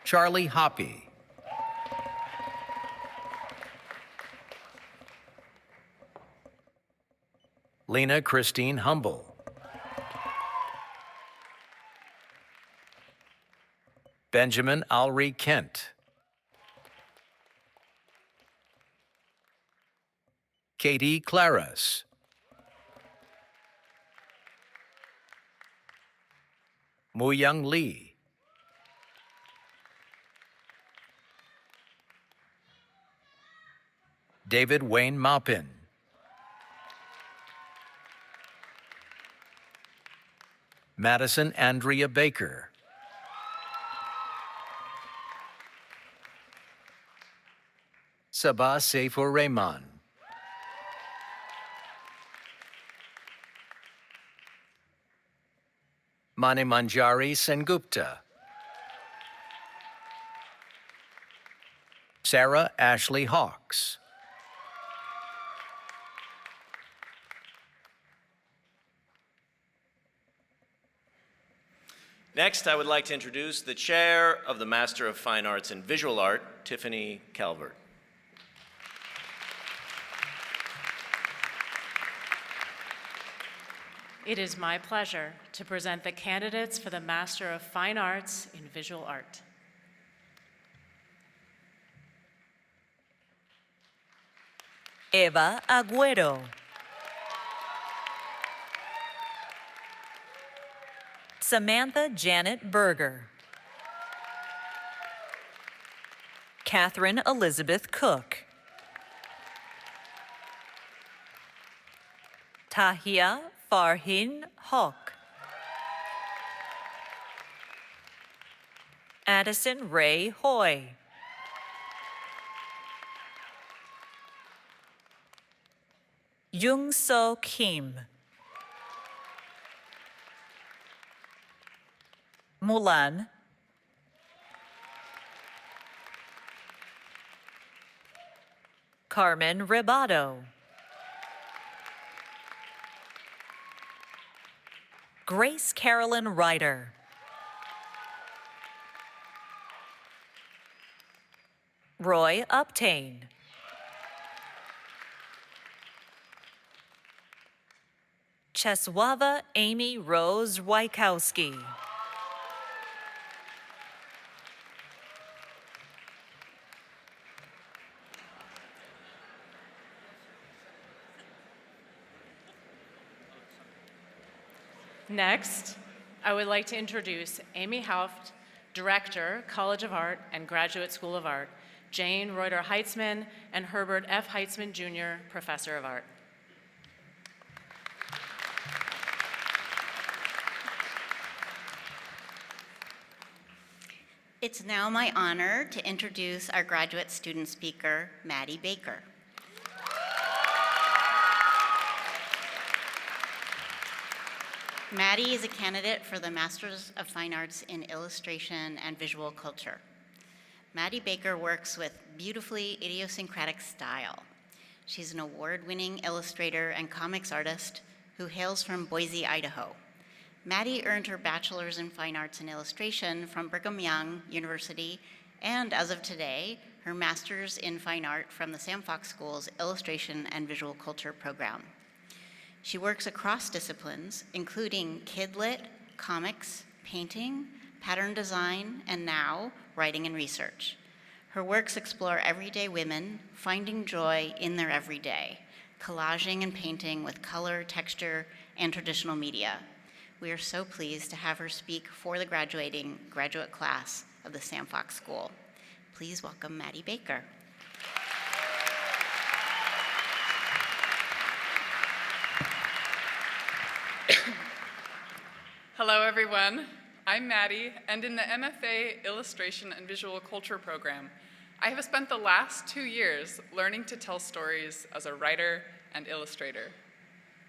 S6: Charlie Hoppy. Lena Christine Humble. Benjamin Alri Kent. Katie Claras. Mu-Young Lee. David Wayne Maupin. Madison Andrea Baker. Sabah Seifur Rehman. Manimanjari Sengupta. Sarah Ashley Hawks.
S14: Next, I would like to introduce the Chair of the Master of Fine Arts in Visual Art, Tiffany Calvert.
S5: It is my pleasure to present the candidates for the Master of Fine Arts in Visual Art.
S4: Eva Agüero. Samantha Janet Berger. Catherine Elizabeth Cook. Tahia Farhin Hawk. Addison Ray Hoy. Jung So Kim. Mulan. Carmen Ribado. Grace Carolyn Ryder. Roy Uptain. Cheswava Amy Rose Wykowski.
S5: Next, I would like to introduce Amy Haupt, Director, College of Art and Graduate School of Art, Jane Reuter Heitzman, and Herbert F. Heitzman, Jr., Professor of Art.
S8: It's now my honor to introduce our graduate student speaker, Maddie Baker. Maddie is a candidate for the Masters of Fine Arts in Illustration and Visual Culture. Maddie Baker works with beautifully idiosyncratic style. She's an award-winning illustrator and comics artist who hails from Boise, Idaho. Maddie earned her bachelor's in fine arts and illustration from Brigham Young University, and as of today, her master's in fine art from the Sam Fox School's Illustration and Visual Culture program. She works across disciplines, including kidlit, comics, painting, pattern design, and now, writing and research. Her works explore everyday women, finding joy in their everyday, collaging and painting with color, texture, and traditional media. We are so pleased to have her speak for the graduating graduate class of the Sam Fox School. Please welcome Maddie Baker.
S15: Hello, everyone. I'm Maddie, and in the MFA Illustration and Visual Culture program, I have spent the last 2 years learning to tell stories as a writer and illustrator.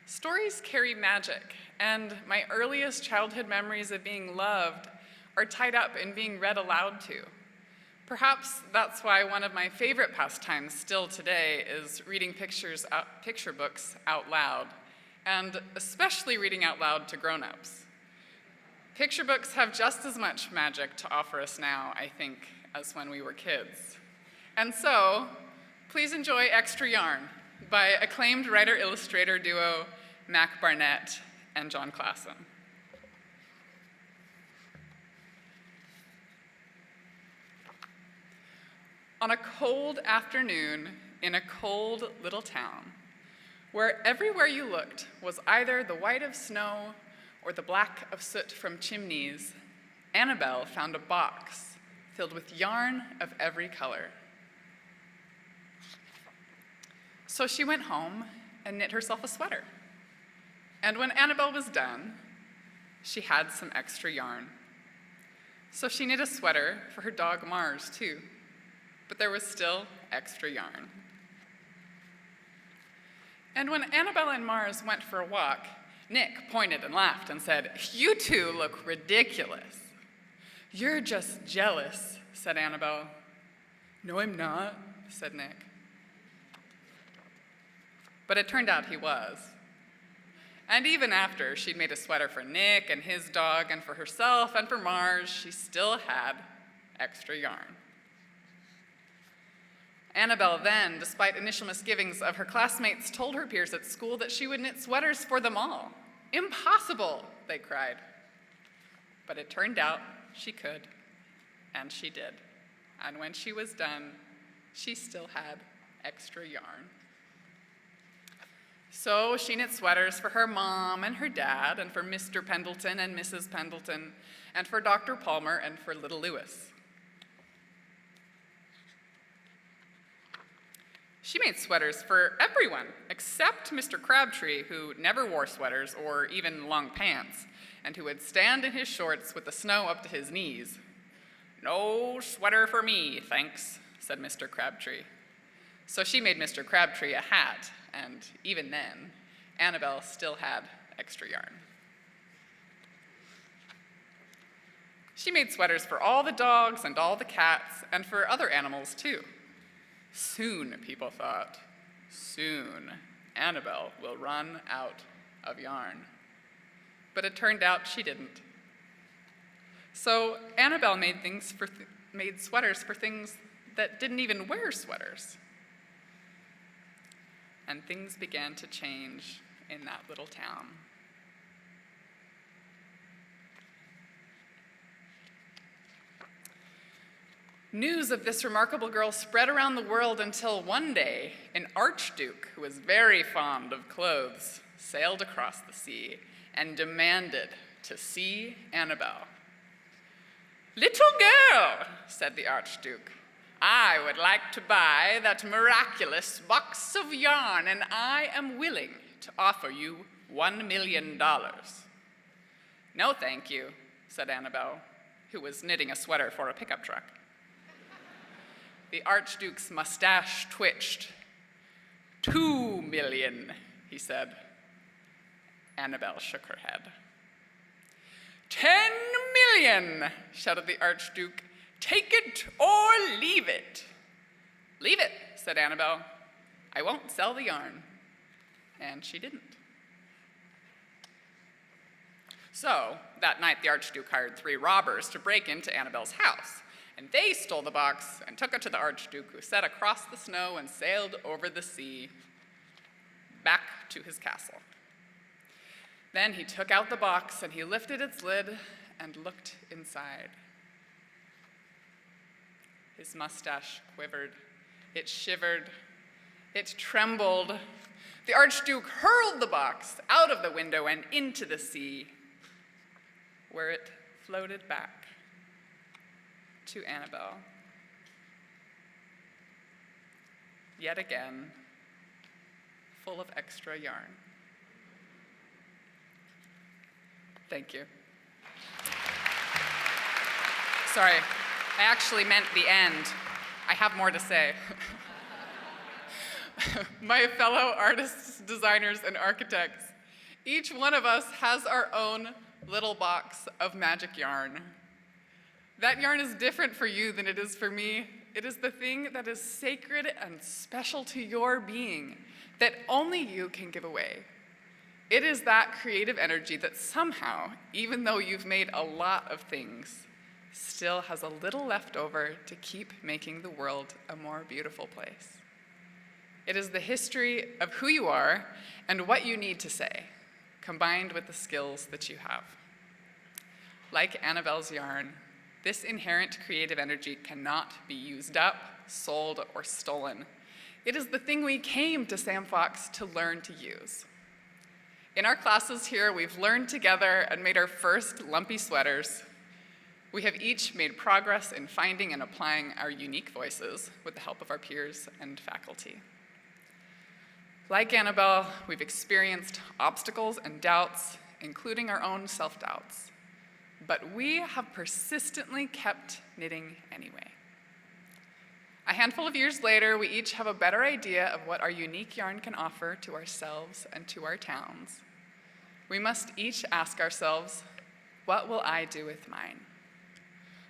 S15: Stories carry magic, and my earliest childhood memories of being loved are tied up in being read aloud to. Perhaps that's why one of my favorite pastimes still today is reading picture books out loud, and especially reading out loud to grown-ups. Picture books have just as much magic to offer us now, I think, as when we were kids. And so, please enjoy Extra Yarn by acclaimed writer-illustrator duo Mac Barnett, and John Klassen. On a cold afternoon in a cold little town, where everywhere you looked was either the white of snow or the black of soot from chimneys, Annabelle found a box filled with yarn of every color. So she went home and knit herself a sweater. And when Annabelle was done, she had some extra yarn. So she knit a sweater for her dog Mars, too. But there was still extra yarn. And when Annabelle and Mars went for a walk, Nick pointed and laughed and said, "You two look ridiculous." "You're just jealous," said Annabelle. "No, I'm not," said Nick. But it turned out he was. And even after she'd made a sweater for Nick and his dog and for herself and for Mars, she still had extra yarn. Annabelle then, despite initial misgivings of her classmates, told her peers at school that she would knit sweaters for them all. "Impossible," they cried. But it turned out she could, and she did. And when she was done, she still had extra yarn. So she knit sweaters for her mom and her dad, and for Mr. Pendleton and Mrs. Pendleton, and for Dr. Palmer and for little Lewis. She made sweaters for everyone except Mr. Crabtree, who never wore sweaters or even long pants, and who would stand in his shorts with the snow up to his knees. "No sweater for me, thanks," said Mr. Crabtree. So she made Mr. Crabtree a hat, and even then, Annabelle still had extra yarn. She made sweaters for all the dogs and all the cats, and for other animals too. Soon, people thought, soon, Annabelle will run out of yarn. But it turned out she didn't. So Annabelle made sweaters for things that didn't even wear sweaters. And things began to change in that little town. News of this remarkable girl spread around the world until one day, an archduke who was very fond of clothes sailed across the sea and demanded to see Annabelle. "Little girl," said the archduke, "I would like to buy that miraculous box of yarn, and I am willing to offer you $1 million. "No, thank you," said Annabelle, who was knitting a sweater for a pickup truck. The archduke's mustache twitched. $2 million, he said. Annabelle shook her head. $10 million, shouted the archduke. "Take it or leave it." "Leave it," said Annabelle. "I won't sell the yarn." And she didn't. So, that night the archduke hired 3 robbers to break into Annabelle's house. And they stole the box and took it to the archduke, who set across the snow and sailed over the sea back to his castle. Then he took out the box and he lifted its lid and looked inside. His mustache quivered, it shivered, it trembled. The archduke hurled the box out of the window and into the sea, where it floated back to Annabelle. Yet again, full of extra yarn. Thank you. Sorry, I actually meant the end. I have more to say. My fellow artists, designers, and architects, each one of us has our own little box of magic yarn. That yarn is different for you than it is for me. It is the thing that is sacred and special to your being that only you can give away. It is that creative energy that somehow, even though you've made a lot of things, still has a little left over to keep making the world a more beautiful place. It is the history of who you are and what you need to say. combined with the skills that you have. Like Annabelle's yarn, this inherent creative energy cannot be used up, sold, or stolen. It is the thing we came to Sam Fox to learn to use. In our classes here, we've learned together and made our first lumpy sweaters. We have each made progress in finding and applying our unique voices with the help of our peers and faculty. Like Annabelle, we've experienced obstacles and doubts, including our own self-doubts. But we have persistently kept knitting anyway. A handful of years later, we each have a better idea of what our unique yarn can offer to ourselves and to our towns. We must each ask ourselves, what will I do with mine?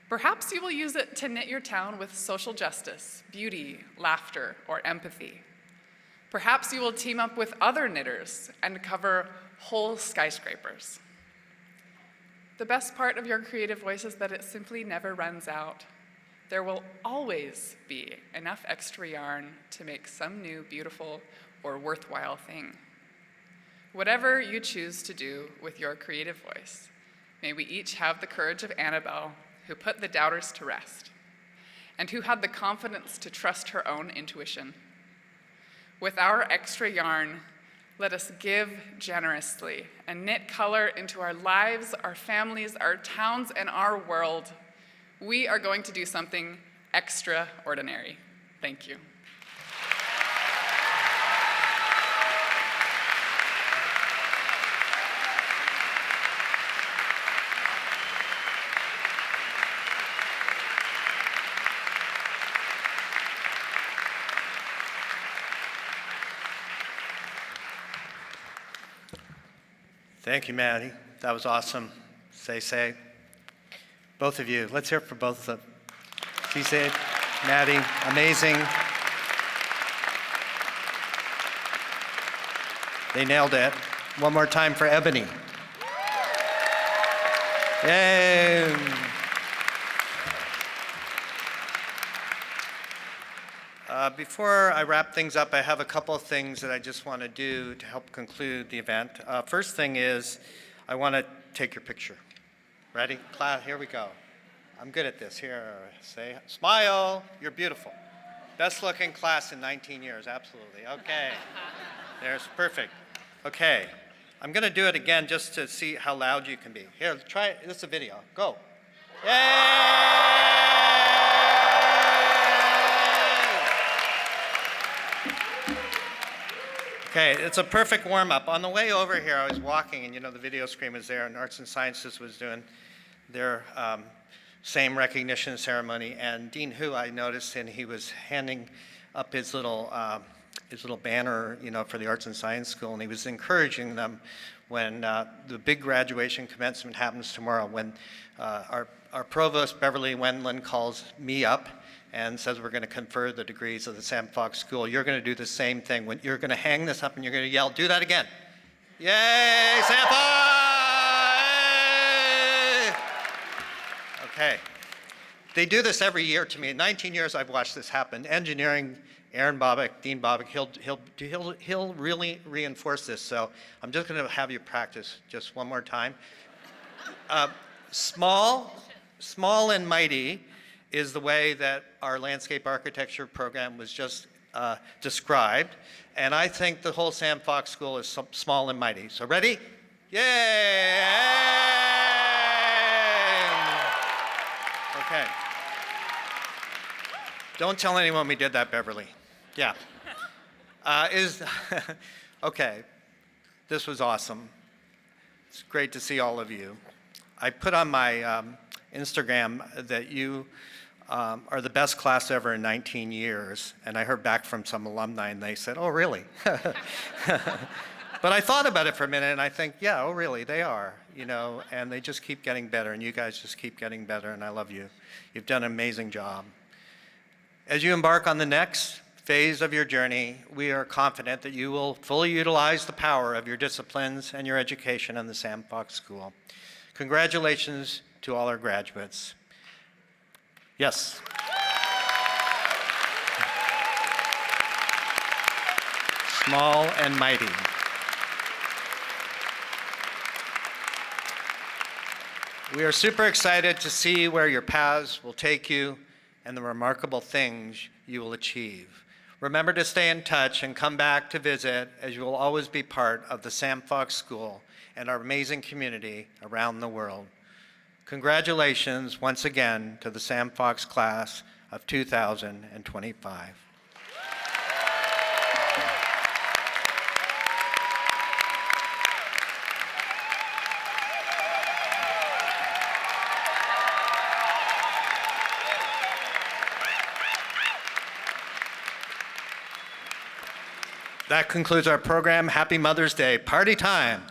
S15: Perhaps you will use it to knit your town with social justice, beauty, laughter, or empathy. Perhaps you will team up with other knitters and cover whole skyscrapers. The best part of your creative voice is that it simply never runs out. There will always be enough extra yarn to make some new, beautiful, or worthwhile thing. Whatever you choose to do with your creative voice, may we each have the courage of Annabelle, who put the doubters to rest, and who had the confidence to trust her own intuition. With our extra yarn, let us give generously and knit color into our lives, our families, our towns, and our world. We are going to do something extraordinary. Thank you.
S1: Thank you, Maddie. That was awesome. Say. Both of you. Let's hear it for both of them. Say, Maddie, amazing. They nailed it. One more time for Ebony. Yay. Before I wrap things up, I have a couple of things that I just want to do to help conclude the event. First thing is, I want to take your picture. Ready? Class, here we go. I'm good at this. Here, say, smile. You're beautiful. Best looking class in 19 years, absolutely. Okay. There's perfect. Okay. I'm going to do it again just to see how loud you can be. Here, try it. This is a video. Go. Yay! Okay, it's a perfect warm-up. On the way over here, I was walking, and the video screen was there, and Arts and Sciences was doing their same recognition ceremony. And Dean Hu, I noticed, and he was handing up his little banner, for the Arts and Science School, and he was encouraging them when the big graduation commencement happens tomorrow. When our provost, Beverly Wendland, calls me up and says we're going to confer the degrees of the Sam Fox School, you're going to do the same thing. When you're going to hang this up and you're going to yell, do that again. Yay, Sam Fox! Okay. They do this every year to me. In 19 years, I've watched this happen. Engineering, Aaron Bobick, Dean Bobick, he'll really reinforce this. So I'm just going to have you practice just one more time. Small and mighty is the way that our landscape architecture program was just described. And I think the whole Sam Fox School is small and mighty. So ready? Yay! Okay. Don't tell anyone we did that, Beverly. Yeah. Okay. This was awesome. It's great to see all of you. I put on my Instagram that you are the best class ever in 19 years, and I heard back from some alumni, and they said, oh, really? But I thought about it for a minute, and I think, yeah, oh, really, they are, and they just keep getting better, and you guys just keep getting better, and I love you. You've done an amazing job. As you embark on the next phase of your journey, we are confident that you will fully utilize the power of your disciplines and your education in the Sam Fox School. Congratulations to all our graduates. Yes. Small and mighty. We are super excited to see where your paths will take you and the remarkable things you will achieve. Remember to stay in touch and come back to visit, as you will always be part of the Sam Fox School and our amazing community around the world. Congratulations once again to the Sam Fox class of 2025. That concludes our program. Happy Mother's Day. Party time.